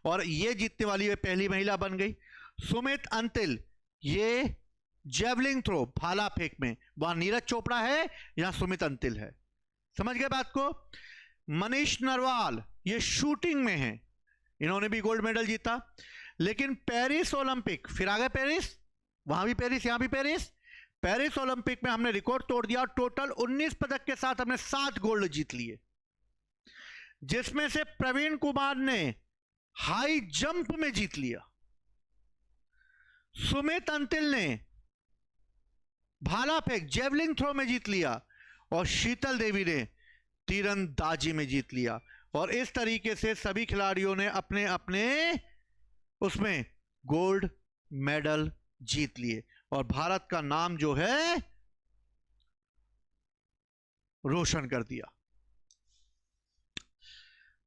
Speaker 1: और ये जीतने वाली वे पहली महिला बन गई। सुमित अंतिल, ये जेवलिंग थ्रो भाला फेंक में, वहां नीरज चोपड़ा है, यहां सुमित अंतिल है। समझ गए बात को? मनीष नरवाल, ये शूटिंग में है, इन्होंने भी गोल्ड मेडल जीता। लेकिन पेरिस ओलंपिक, फिर आ गए पेरिस, वहां भी पेरिस, यहां भी पेरिस। पेरिस ओलंपिक में हमने रिकॉर्ड तोड़ दिया और टोटल 19 पदक के साथ हमने 7 गोल्ड जीत लिए, जिसमें से प्रवीण कुमार ने हाई जंप में जीत लिया, सुमित अंतिल ने भाला फेंक जेवलिंग थ्रो में जीत लिया और शीतल देवी ने तीरंदाजी में जीत लिया। और इस तरीके से सभी खिलाड़ियों ने अपने अपने उसमें गोल्ड मेडल जीत लिए और भारत का नाम जो है रोशन कर दिया।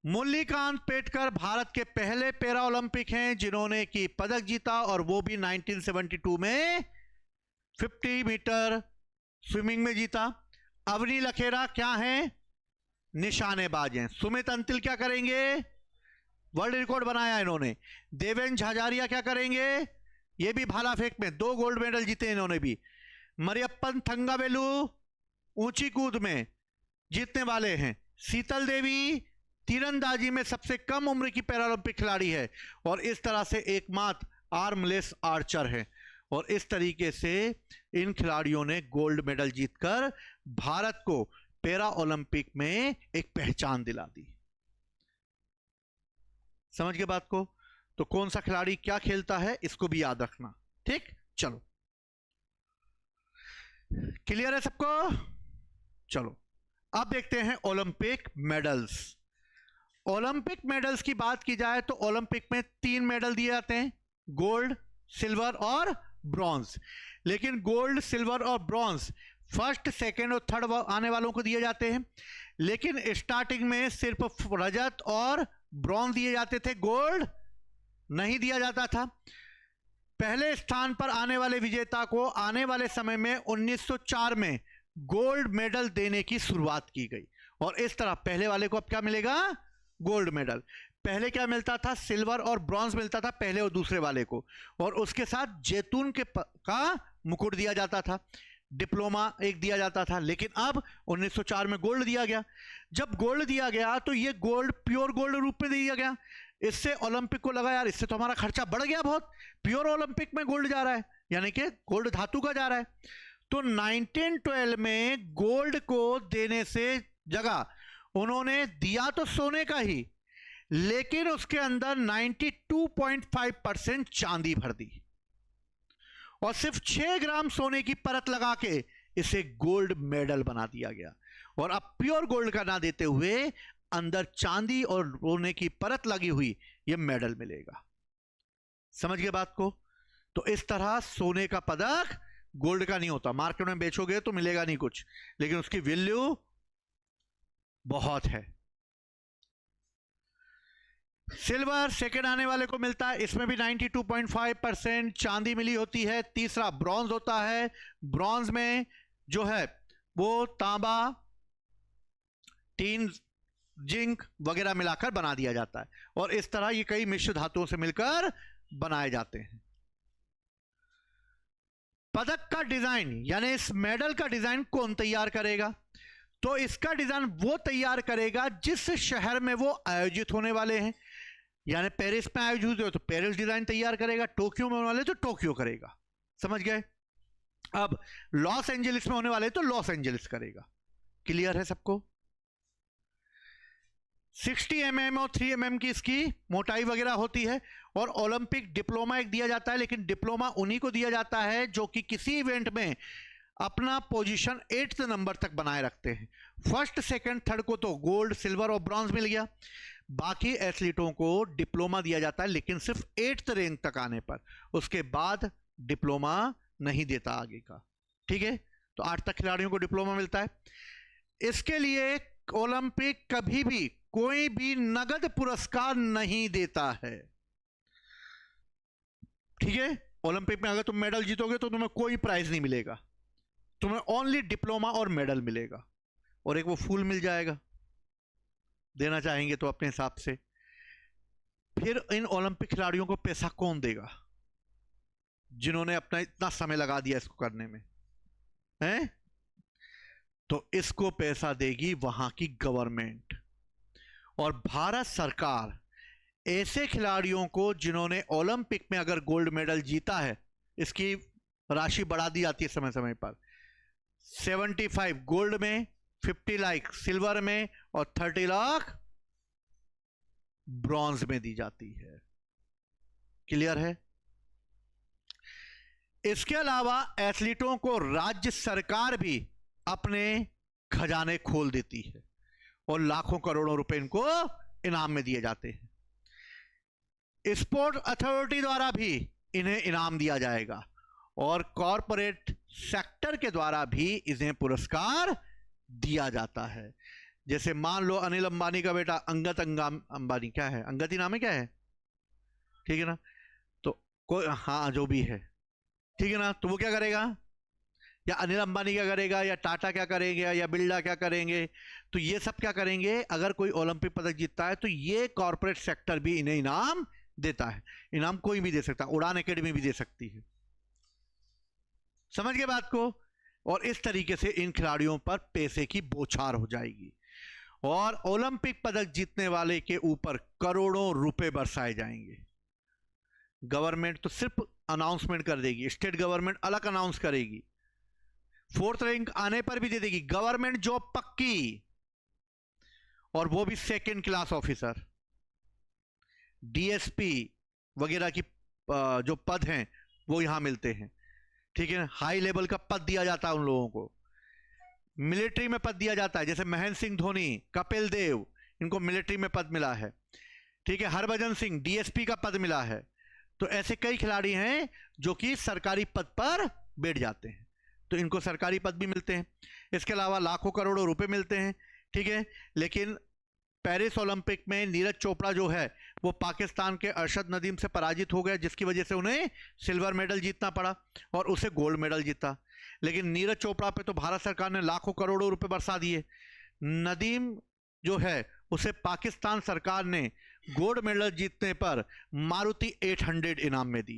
Speaker 1: मुरलीकांत पेटकर भारत के पहले पैरा ओलंपिक हैं जिन्होंने की पदक जीता और वो भी 1972 में 50 मीटर स्विमिंग में जीता। अवनी लखेरा क्या हैं? निशानेबाज हैं। सुमित अंतिल क्या करेंगे? वर्ल्ड रिकॉर्ड बनाया इन्होंने। देवेंद्र झाझारिया क्या करेंगे, ये भी भाला फेंक में 2 गोल्ड मेडल जीते इन्होंने भी। मरियप्पन थंगावेलु ऊंची कूद में जीतने वाले हैं। शीतल देवी तीरंदाजी में सबसे कम उम्र की पैरालंपिक खिलाड़ी है और इस तरह से एकमात्र आर्मलेस आर्चर है। और इस तरीके से इन खिलाड़ियों ने गोल्ड मेडल जीतकर भारत को पैरा ओलंपिक में एक पहचान दिला दी। समझ गए बात को? तो कौन सा खिलाड़ी क्या खेलता है इसको भी याद रखना, ठीक? चलो, क्लियर है सबको? चलो अब देखते हैं ओलंपिक मेडल्स। ओलंपिक मेडल्स की बात की जाए तो ओलंपिक में 3 मेडल दिए जाते हैं, गोल्ड, सिल्वर और ब्रॉन्ज। लेकिन गोल्ड, सिल्वर और ब्रॉन्ज फर्स्ट, सेकंड और थर्ड आने वालों को दिए जाते हैं। लेकिन स्टार्टिंग में सिर्फ रजत और ब्रॉन्ज दिए जाते थे, गोल्ड नहीं दिया जाता था। पहले स्थान पर आने वाले विजेता को आने वाले समय में 1904 में गोल्ड मेडल देने की शुरुआत की गई और इस तरह पहले वाले को अब क्या मिलेगा, गोल्ड मेडल। पहले क्या मिलता था, सिल्वर और ब्रॉन्ज मिलता था पहले और दूसरे वाले को, और उसके साथ जैतून का मुकुट दिया जाता था, डिप्लोमा एक दिया जाता था। लेकिन अब 1904 में गोल्ड दिया गया। जब गोल्ड दिया गया तो ये गोल्ड प्योर गोल्ड रूप में दिया गया। इससे ओलंपिक को लगा यार इससे तो हमारा खर्चा बढ़ गया बहुत, प्योर ओलंपिक में गोल्ड जा रहा है, यानी कि गोल्ड धातु का जा रहा है। तो 1912 में गोल्ड को देने से जगह उन्होंने दिया तो सोने का ही, लेकिन उसके अंदर 92.5% चांदी भर दी और सिर्फ 6 ग्राम सोने की परत लगा के इसे गोल्ड मेडल बना दिया गया। और अब प्योर गोल्ड का ना देते हुए अंदर चांदी और सोने की परत लगी हुई यह मेडल मिलेगा। समझ गए बात को? तो इस तरह सोने का पदक गोल्ड का नहीं होता, मार्केट में बेचोगे तो मिलेगा नहीं कुछ, लेकिन उसकी वैल्यू बहुत है। सिल्वर सेकेंड आने वाले को मिलता है, इसमें भी 92.5% चांदी मिली होती है। तीसरा ब्रॉन्ज होता है, ब्रॉन्ज में जो है वो तांबा, टीन, जिंक वगैरह मिलाकर बना दिया जाता है और इस तरह ये कई मिश्र धातुओं से मिलकर बनाए जाते हैं। पदक का डिजाइन यानी इस मेडल का डिजाइन कौन तैयार करेगा? तो इसका डिजाइन वो तैयार करेगा जिस शहर में वो आयोजित होने वाले हैं। यानी पेरिस में आयोजित हो तो पेरिस डिजाइन तैयार करेगा, टोक्यो में होने वाले तो टोक्यो करेगा। समझ गए? अब लॉस एंजलिस में होने वाले तो लॉस एंजलिस करेगा। क्लियर है सबको? 60 mm और 3 mm की इसकी मोटाई वगैरह होती है। और ओलंपिक डिप्लोमा एक दिया जाता है, लेकिन डिप्लोमा उन्हीं को दिया जाता है जो कि किसी इवेंट में अपना पोजीशन 8th नंबर तक बनाए रखते हैं। फर्स्ट, सेकंड, थर्ड को तो गोल्ड, सिल्वर और ब्रॉन्ज मिल गया। बाकी एथलीटों को डिप्लोमा दिया जाता है, लेकिन सिर्फ 8th रैंक तक आने पर। उसके बाद डिप्लोमा नहीं देता आगे का। ठीक है? तो 8 तक खिलाड़ियों को डिप्लोमा मिलता है। इसके लिए ओलंपिक कभी भी कोई भी नगद पुरस्कार नहीं देता है। ठीक है? ओलंपिक में अगर तुम मेडल जीतोगे तो तुम्हें कोई प्राइज नहीं मिलेगा, तुम्हें ओनली डिप्लोमा और मेडल मिलेगा और एक वो फूल मिल जाएगा, देना चाहेंगे तो अपने हिसाब से। फिर इन ओलंपिक खिलाड़ियों को पैसा कौन देगा जिन्होंने अपना इतना समय लगा दिया इसको करने में, हैं? तो इसको पैसा देगी वहां की गवर्नमेंट। और भारत सरकार ऐसे खिलाड़ियों को जिन्होंने ओलंपिक में अगर गोल्ड मेडल जीता है, इसकी राशि बढ़ा दी जाती है समय समय पर। 75 गोल्ड में, 50 लाख सिल्वर में और 30 लाख ब्रॉन्ज में दी जाती है। क्लियर है? इसके अलावा एथलीटों को राज्य सरकार भी अपने खजाने खोल देती है और लाखों करोड़ों रुपए इनको इनाम में दिए जाते हैं। स्पोर्ट अथॉरिटी द्वारा भी इन्हें इनाम दिया जाएगा और कॉरपोरेट सेक्टर के द्वारा भी इन्हें पुरस्कार दिया जाता है। जैसे मान लो अनिल अंबानी का बेटा अंगत अंबानी, क्या है, अंगत ही नाम है, क्या है? ठीक है ना? तो कोई, हाँ जो भी है, ठीक है ना? तो वो क्या करेगा, या अनिल अंबानी क्या करेगा, या टाटा क्या करेंगे, या बिरला क्या करेंगे? तो ये सब क्या करेंगे? अगर कोई ओलंपिक पदक जीतता है तो ये कॉर्पोरेट सेक्टर भी इन्हें इनाम देता है। इनाम कोई भी दे सकता है, उड़ान एकेडमी भी दे सकती है। समझ गए बात को? और इस तरीके से इन खिलाड़ियों पर पैसे की बौछार हो जाएगी और ओलंपिक पदक जीतने वाले के ऊपर करोड़ों रुपए बरसाए जाएंगे। गवर्नमेंट तो सिर्फ अनाउंसमेंट कर देगी, स्टेट गवर्नमेंट अलग अनाउंस करेगी, 4th रैंक आने पर भी दे देगी, गवर्नमेंट जॉब पक्की, और वो भी 2nd क्लास ऑफिसर। डीएसपी वगैरह की जो पद हैं वो यहां मिलते हैं, ठीक है ना। हाई लेवल का पद दिया जाता है उन लोगों को। मिलिट्री में पद दिया जाता है, जैसे महेंद्र सिंह धोनी, कपिल देव, इनको मिलिट्री में पद मिला है, ठीक है। हरभजन सिंह डीएसपी का पद मिला है। तो ऐसे कई खिलाड़ी हैं जो कि सरकारी पद पर बैठ जाते हैं, तो इनको सरकारी पद भी मिलते हैं। इसके अलावा लाखों करोड़ों रुपए मिलते हैं, ठीक है। लेकिन पेरिस ओलंपिक में नीरज चोपड़ा जो है वो पाकिस्तान के अरशद नदीम से पराजित हो गया, जिसकी वजह से उन्हें सिल्वर मेडल जीतना पड़ा और उसे गोल्ड मेडल जीता। लेकिन नीरज चोपड़ा पे तो भारत सरकार ने लाखों करोड़ों रुपए बरसा दिए। नदीम जो है उसे पाकिस्तान सरकार ने गोल्ड मेडल जीतने पर मारुति 800 इनाम में दी।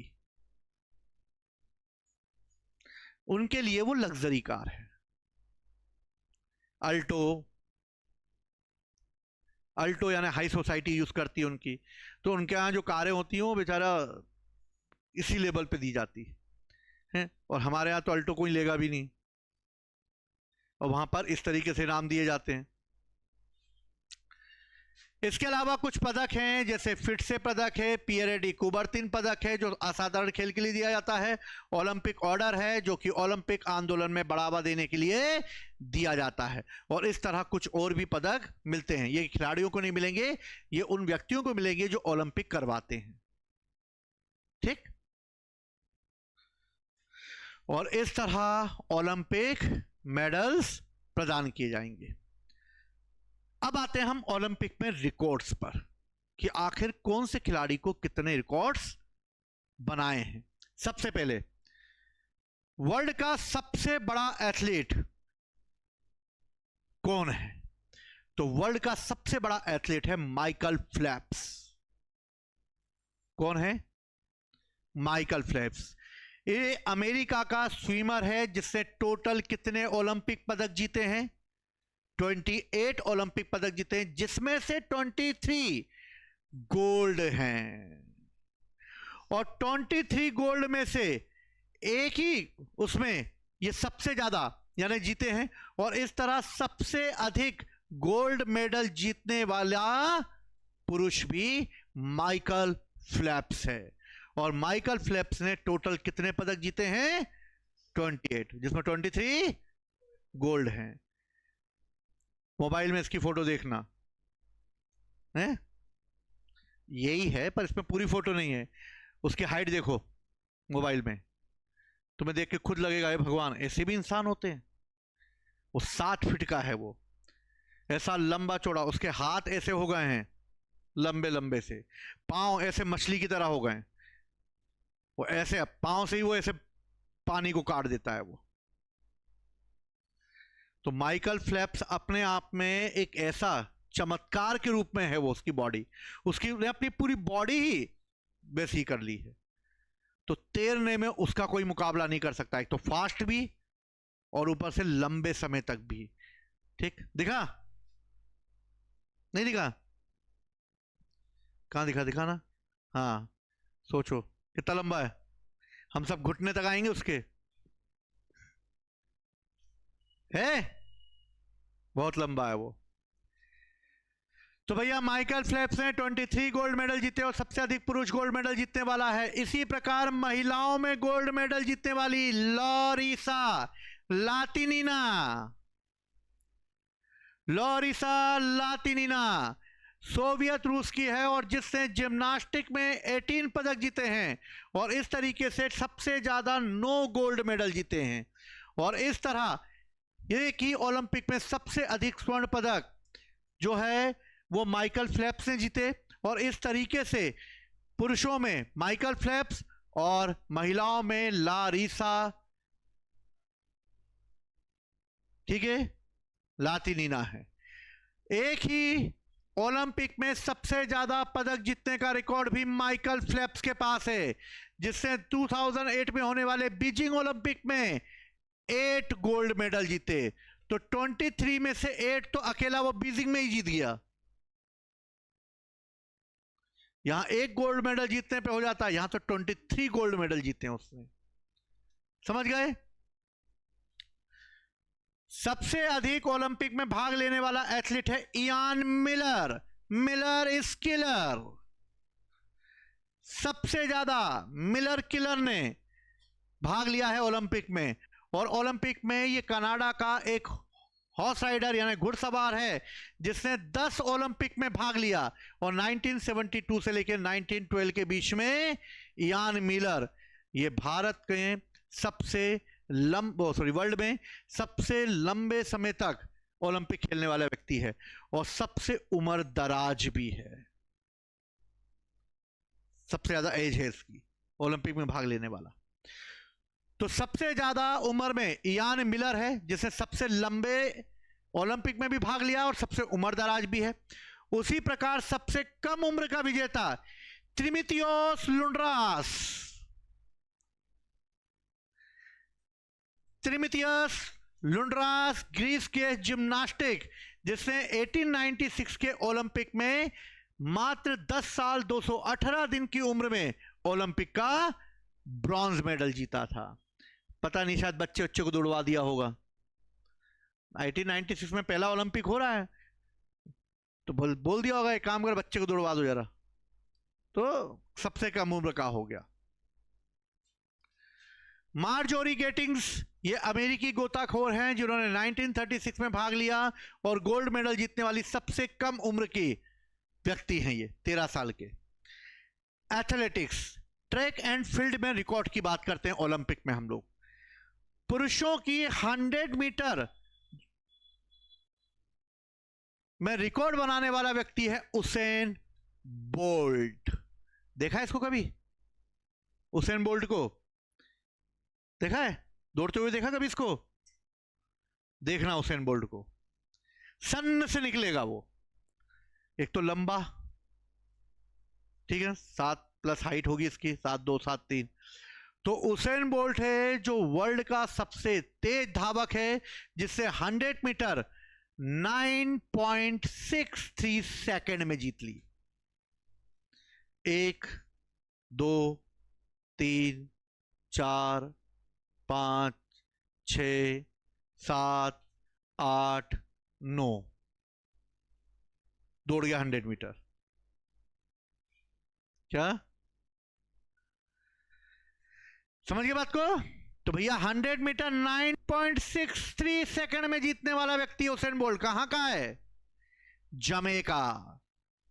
Speaker 1: उनके लिए वो लग्जरी कार है, अल्टो यानी हाई सोसाइटी यूज करती है उनकी। तो उनके यहाँ जो कारें होती हैं वो बेचारा इसी लेवल पे दी जाती है, और हमारे यहाँ तो अल्टो कोई लेगा भी नहीं, और वहां पर इस तरीके से इनाम दिए जाते हैं। इसके अलावा कुछ पदक हैं, जैसे फिट से पदक है, पियरेडी कुबर्तिन पदक है जो असाधारण खेल के लिए दिया जाता है, ओलंपिक ऑर्डर है जो कि ओलंपिक आंदोलन में बढ़ावा देने के लिए दिया जाता है, और इस तरह कुछ और भी पदक मिलते हैं। ये खिलाड़ियों को नहीं मिलेंगे, ये उन व्यक्तियों को मिलेंगे जो ओलंपिक करवाते हैं, ठीक। और इस तरह ओलंपिक मेडल्स प्रदान किए जाएंगे। अब आते हैं हम ओलंपिक में रिकॉर्ड्स पर कि आखिर कौन से खिलाड़ी को कितने रिकॉर्ड्स बनाए हैं। सबसे पहले वर्ल्ड का सबसे बड़ा एथलीट कौन है? तो वर्ल्ड का सबसे बड़ा एथलीट है माइकल फेल्प्स। कौन है? Michael Phelps. ये अमेरिका का स्विमर है जिसने टोटल कितने ओलंपिक पदक जीते हैं? 28 ओलंपिक पदक जीते हैं, जिसमें से 23 गोल्ड हैं, और 23 गोल्ड में से एक ही उसमें ये सबसे ज्यादा यानी जीते हैं। और इस तरह सबसे अधिक गोल्ड मेडल जीतने वाला पुरुष भी माइकल फेल्प्स है, और माइकल फेल्प्स ने टोटल कितने पदक जीते हैं? 28, जिसमें 23 गोल्ड हैं। मोबाइल में इसकी फोटो देखना है, यही है, पर इसमें पूरी फोटो नहीं है। उसकी हाइट देखो मोबाइल में, तुम्हें देख के खुद लगेगा ये भगवान, ऐसे भी इंसान होते हैं। वो 7 फीट का है, वो ऐसा लंबा चौड़ा, उसके हाथ ऐसे हो गए हैं लंबे लंबे से, पांव ऐसे मछली की तरह हो गए, वो ऐसे पांव से ही वो ऐसे पानी को काट देता है वो। तो माइकल फेल्प्स अपने आप में एक ऐसा चमत्कार के रूप में है, वो उसकी बॉडी, उसकी अपनी पूरी बॉडी ही वैसी कर ली है। तो तैरने में उसका कोई मुकाबला नहीं कर सकता, एक तो फास्ट भी और ऊपर से लंबे समय तक भी, ठीक। दिखा? नहीं दिखा? कहां दिखा? दिखा ना? हाँ, सोचो कितना लंबा है, हम सब घुटने तक आएंगे उसके, है बहुत लंबा है वो। तो भैया माइकल फेल्प्स ने 23 गोल्ड मेडल जीते और सबसे अधिक पुरुष गोल्ड मेडल जीतने वाला है। इसी प्रकार महिलाओं में गोल्ड मेडल जीतने वाली लॉरिसा लातिनिना सोवियत रूस की है, और जिसने जिम्नास्टिक में 18 पदक जीते हैं, और इस तरीके से सबसे ज्यादा 9 गोल्ड मेडल जीते हैं। और इस तरह ये कि ओलंपिक में सबसे अधिक स्वर्ण पदक जो है वो माइकल फेल्प्स ने जीते, और इस तरीके से पुरुषों में माइकल फेल्प्स और महिलाओं में लारिसा ठीक है, लातिनीना है। एक ही ओलंपिक में सबसे ज्यादा पदक जीतने का रिकॉर्ड भी माइकल फेल्प्स के पास है, जिसने 2008 में होने वाले बीजिंग ओलंपिक में 8 गोल्ड मेडल जीते। तो 23 में से 8 तो अकेला वो बीजिंग में ही जीत गया। यहां एक गोल्ड मेडल जीतने पे हो जाता है, यहां तो 23 गोल्ड मेडल जीते हैं उसने। समझ गए? सबसे अधिक ओलंपिक में भाग लेने वाला एथलीट है Ian Miller. Miller is killer. सबसे ज्यादा मिलर किलर ने भाग लिया है ओलंपिक में। और ओलंपिक में ये कनाडा का एक हॉर्स राइडर यानी घुड़सवार है जिसने 10 ओलंपिक में भाग लिया। और 1972 से लेकर 1912 के बीच में इयान मिलर ये भारत के सबसे वर्ल्ड में सबसे लंबे समय तक ओलंपिक खेलने वाला व्यक्ति है और सबसे उम्र दराज भी है। सबसे ज्यादा एज है इसकी ओलंपिक में भाग लेने वाला। तो सबसे ज्यादा उम्र में इयान मिलर है जिसने सबसे लंबे ओलंपिक में भी भाग लिया और सबसे उम्र दराज भी है। उसी प्रकार सबसे कम उम्र का विजेता त्रिमिथियोस लुंड्रास। त्रिमिथियस लुंड्रास ग्रीस के जिम्नास्टिक जिसने 1896 के ओलंपिक में मात्र 10 साल 218 दिन की उम्र में ओलंपिक का ब्रॉन्ज मेडल जीता था। पता नहीं शायद बच्चे को दौड़वा दिया होगा। 1896 में पहला ओलंपिक हो रहा है तो बोल दिया होगा एक काम कर बच्चे को दौड़वा दो जरा, तो सबसे कम उम्र का हो गया। मार्जोरी गेटिंग्स ये अमेरिकी गोताखोर हैं जिन्होंने 1936 में भाग लिया और गोल्ड मेडल जीतने वाली सबसे कम उम्र की व्यक्ति हैं ये, 13 साल के। एथलेटिक्स ट्रैक एंड फील्ड में रिकॉर्ड की बात करते हैं ओलंपिक में हम लोग। पुरुषों की 100 मीटर में रिकॉर्ड बनाने वाला व्यक्ति है उसेन बोल्ट। देखा है इसको कभी? उसेन बोल्ट को देखा है? दौड़ते हुए देखा कभी इसको? देखना उसेन बोल्ट को, सन्न से निकलेगा वो। एक तो लंबा, ठीक है, 7+ हाइट होगी इसकी, 7'2", 7'3". तो उसेन बोल्ट है जो वर्ल्ड का सबसे तेज धावक है जिससे 100 मीटर 9.63 सेकेंड में जीत ली। 1 2 3 4 5 6 7 8 9 दौड़ गया 100 मीटर। क्या समझ गए बात को? तो भैया 100 मीटर 9.63 सेकंड में जीतने वाला व्यक्ति उसेन बोल्ट कहां का है? जमैका।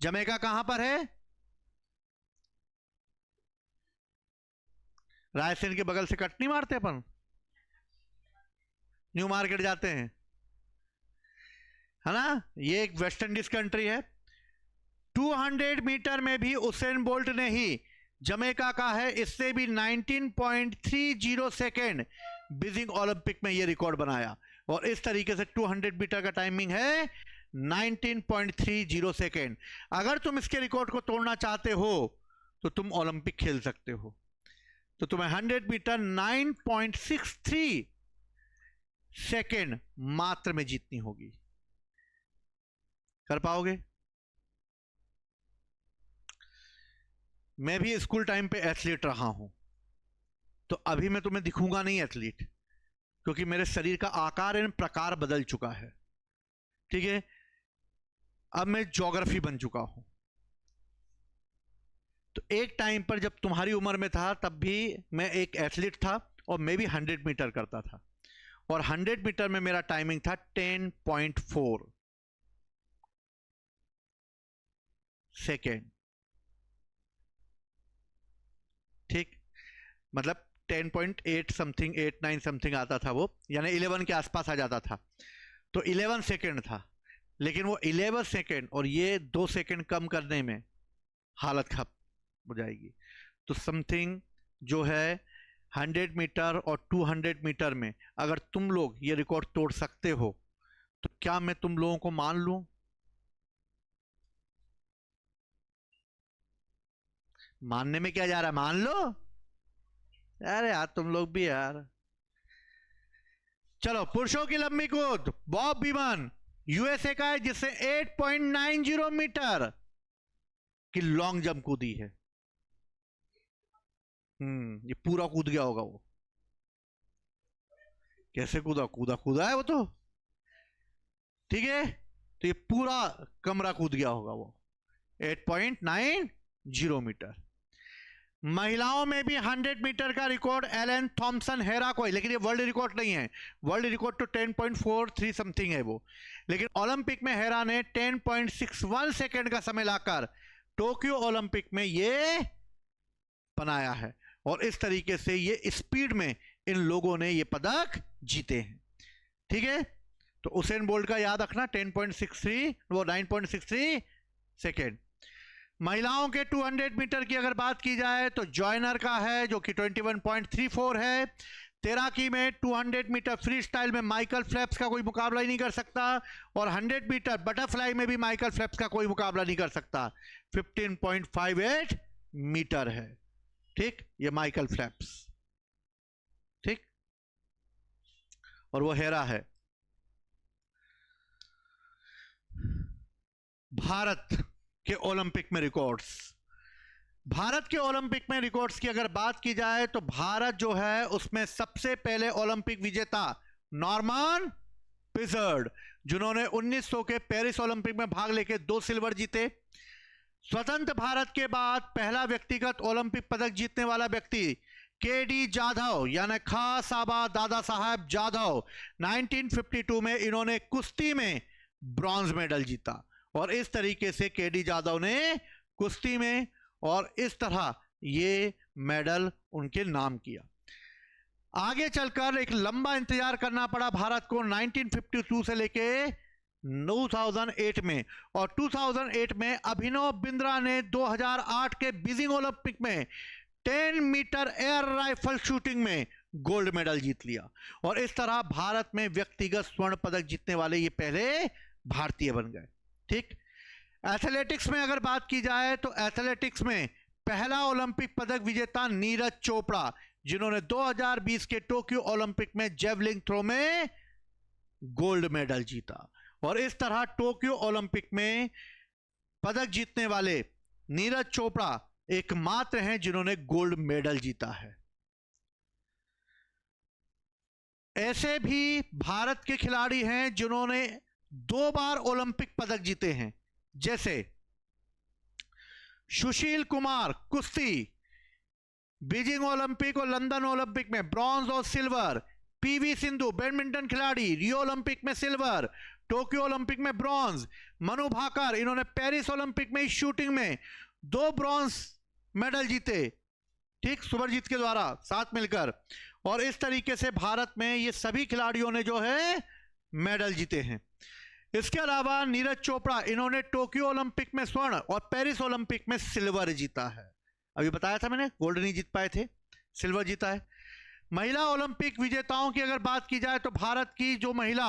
Speaker 1: जमैका कहां पर है? रायसेन के बगल से कट नहीं मारते अपन, न्यू मार्केट जाते हैं, है ना? ये एक वेस्ट इंडीज कंट्री है। 200 मीटर में भी उसेन बोल्ट ने ही जमैका का है, इससे भी 19.30 सेकेंड बीजिंग ओलंपिक में ये रिकॉर्ड बनाया। और इस तरीके से 200 मीटर का टाइमिंग है 19.30 सेकेंड। अगर तुम इसके रिकॉर्ड को तोड़ना चाहते हो तो तुम ओलंपिक खेल सकते हो। तो तुम्हें 100 मीटर 9.63 सेकेंड मात्र में जीतनी होगी। कर पाओगे? मैं भी स्कूल टाइम पे एथलीट रहा हूं, तो अभी मैं तुम्हें दिखूंगा नहीं एथलीट, क्योंकि मेरे शरीर का आकार एवं प्रकार बदल चुका है। ठीक है, अब मैं ज्योग्राफी बन चुका हूं। तो एक टाइम पर जब तुम्हारी उम्र में था तब भी मैं एक एथलीट था और मैं भी 100 मीटर करता था। और 100 मीटर में मेरा टाइमिंग था 10.4 सेकेंड। ठीक, मतलब 10.8 समथिंग 8-9 समथिंग आता था वो, यानी 11 के आसपास आ जाता था। तो 11 सेकेंड था, लेकिन वो 11 सेकेंड और ये 2 सेकेंड कम करने में हालत खराब हो जाएगी। तो समथिंग जो है 100 मीटर और 200 मीटर में अगर तुम लोग ये रिकॉर्ड तोड़ सकते हो तो क्या मैं तुम लोगों को मान लूं? मानने में क्या जा रहा है, मान लो। अरे यार तुम लोग भी यार। चलो, पुरुषों की लंबी कूद, बॉब बीमन यूएसए का है जिसने 8.90 मीटर की लॉन्ग जंप कूदी है। ये पूरा कूद गया होगा वो। कैसे कूदा? कूदा कूदा है वो तो, ठीक है। तो ये पूरा कमरा कूद गया होगा वो, 8.90 मीटर। महिलाओं में भी 100 मीटर का रिकॉर्ड एलन थॉमसन हेरा को है, लेकिन ये वर्ल्ड रिकॉर्ड नहीं है। वर्ल्ड रिकॉर्ड तो 10.43 समथिंग है वो, लेकिन ओलंपिक में हेरा ने 10.61 सेकेंड का समय लाकर टोक्यो ओलंपिक में ये बनाया है। और इस तरीके से ये स्पीड में इन लोगों ने ये पदक जीते हैं, ठीक है। तो उसेन बोल्ट का याद रखना, 10.63, वो 9.63 सेकेंड। महिलाओं के 200 मीटर की अगर बात की जाए तो जॉयनर का है जो कि 21.34 है। तैराकी में 200 मीटर फ्री स्टाइल में माइकल फेल्प्स का कोई मुकाबला ही नहीं कर सकता, और 100 मीटर बटरफ्लाई में भी माइकल फेल्प्स का कोई मुकाबला नहीं कर सकता। 15.58 मीटर है, ठीक, ये माइकल फेल्प्स, ठीक। और वो हेरा है। भारत के ओलंपिक में रिकॉर्ड्स, भारत के ओलंपिक में रिकॉर्ड्स की अगर बात की जाए तो भारत जो है उसमें सबसे पहले ओलंपिक विजेता नॉर्मन पिजर्ड, जिन्होंने 1900 के पेरिस ओलंपिक में भाग लेके 2 सिल्वर जीते। स्वतंत्र भारत के बाद पहला व्यक्तिगत ओलंपिक पदक जीतने वाला व्यक्ति केडी जाधव, यानी खासाबा दादा साहब जाधव, 1952 में इन्होंने कुश्ती में ब्रॉन्ज मेडल जीता। और इस तरीके से केडी जाधव ने कुश्ती में, और इस तरह ये मेडल उनके नाम किया। आगे चलकर एक लंबा इंतजार करना पड़ा भारत को 1952 से लेके 2008 में, और 2008 में अभिनव बिंद्रा ने 2008 के बीजिंग ओलंपिक में 10 मीटर एयर राइफल शूटिंग में गोल्ड मेडल जीत लिया। और इस तरह भारत में व्यक्तिगत स्वर्ण पदक जीतने वाले ये पहले भारतीय बन गए, ठीक। एथलेटिक्स में अगर बात की जाए तो एथलेटिक्स में पहला ओलंपिक पदक विजेता नीरज चोपड़ा, जिन्होंने 2020 के टोक्यो ओलंपिक में जेवलिन थ्रो में गोल्ड मेडल जीता। और इस तरह टोक्यो ओलंपिक में पदक जीतने वाले नीरज चोपड़ा एकमात्र हैं जिन्होंने गोल्ड मेडल जीता है। ऐसे भी भारत के खिलाड़ी हैं जिन्होंने 2 बार ओलंपिक पदक जीते हैं, जैसे सुशील कुमार कुश्ती, बीजिंग ओलंपिक और लंदन ओलंपिक में ब्रॉन्ज और सिल्वर। पीवी सिंधु बैडमिंटन खिलाड़ी, रियो ओलंपिक में सिल्वर, टोक्यो ओलंपिक में ब्रॉन्ज। मनु भाकर, इन्होंने पेरिस ओलंपिक में शूटिंग में 2 ब्रॉन्ज मेडल जीते, ठीक, सुभरजीत के द्वारा साथ मिलकर। और इस तरीके से भारत में ये सभी खिलाड़ियों ने जो है मेडल जीते हैं। इसके अलावा नीरज चोपड़ा, इन्होंने टोक्यो ओलंपिक में स्वर्ण और पेरिस ओलंपिक में सिल्वर जीता है। अभी बताया था मैंने, गोल्ड नहीं जीत पाए थे, सिल्वर जीता है। महिला ओलंपिक विजेताओं की अगर बात की जाए तो भारत की जो महिला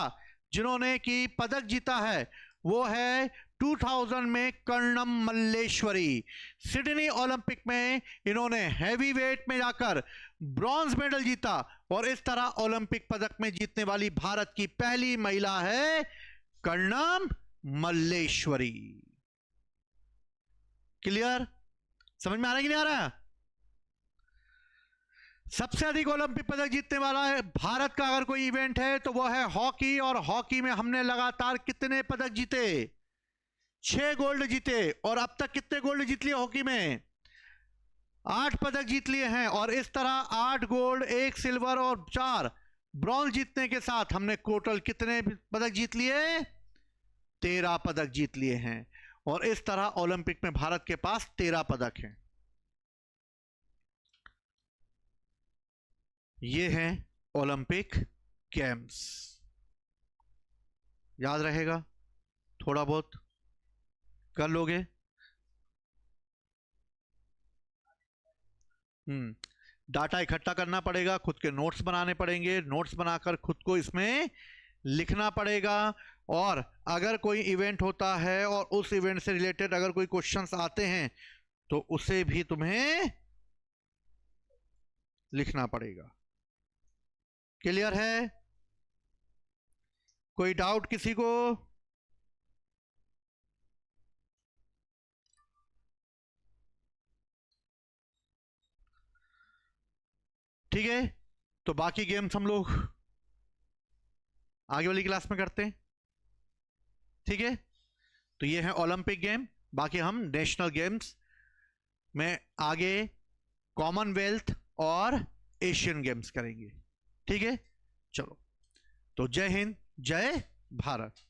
Speaker 1: जिन्होंने की पदक जीता है वो है 2000 में कर्णम मल्लेश्वरी। सिडनी ओलंपिक में इन्होंने हैवी वेट में जाकर ब्रॉन्ज मेडल जीता, और इस तरह ओलंपिक पदक में जीतने वाली भारत की पहली महिला है कर्णम मल्लेश्वरी। क्लियर? समझ में आ रहा है कि नहीं आ रहा? सबसे अधिक ओलंपिक पदक जीतने वाला है भारत का अगर कोई इवेंट है तो वो है हॉकी, और हॉकी में हमने लगातार कितने पदक जीते? 6 गोल्ड जीते। और अब तक कितने गोल्ड जीत लिए हॉकी में? 8 पदक जीत लिए हैं। और इस तरह 8 गोल्ड, 1 सिल्वर और 4 ब्रॉन्ज जीतने के साथ हमने टोटल कितने पदक जीत लिए? 13 पदक जीत लिए हैं। और इस तरह ओलंपिक में भारत के पास 13 पदक हैं। ये हैं ओलंपिक गेम्स। याद रहेगा, थोड़ा बहुत कर लोगे। डाटा इकट्ठा करना पड़ेगा, खुद के नोट्स बनाने पड़ेंगे, नोट्स बनाकर खुद को इसमें लिखना पड़ेगा। और अगर कोई इवेंट होता है और उस इवेंट से रिलेटेड अगर कोई क्वेश्चंस आते हैं तो उसे भी तुम्हें लिखना पड़ेगा। क्लियर है? कोई डाउट किसी को? ठीक है, तो बाकी गेम्स हम लोग आगे वाली क्लास में करते हैं। ठीक है, तो ये है ओलंपिक गेम। बाकी हम नेशनल गेम्स में आगे कॉमनवेल्थ और एशियन गेम्स करेंगे। ठीक है, चलो, तो जय हिंद, जय भारत।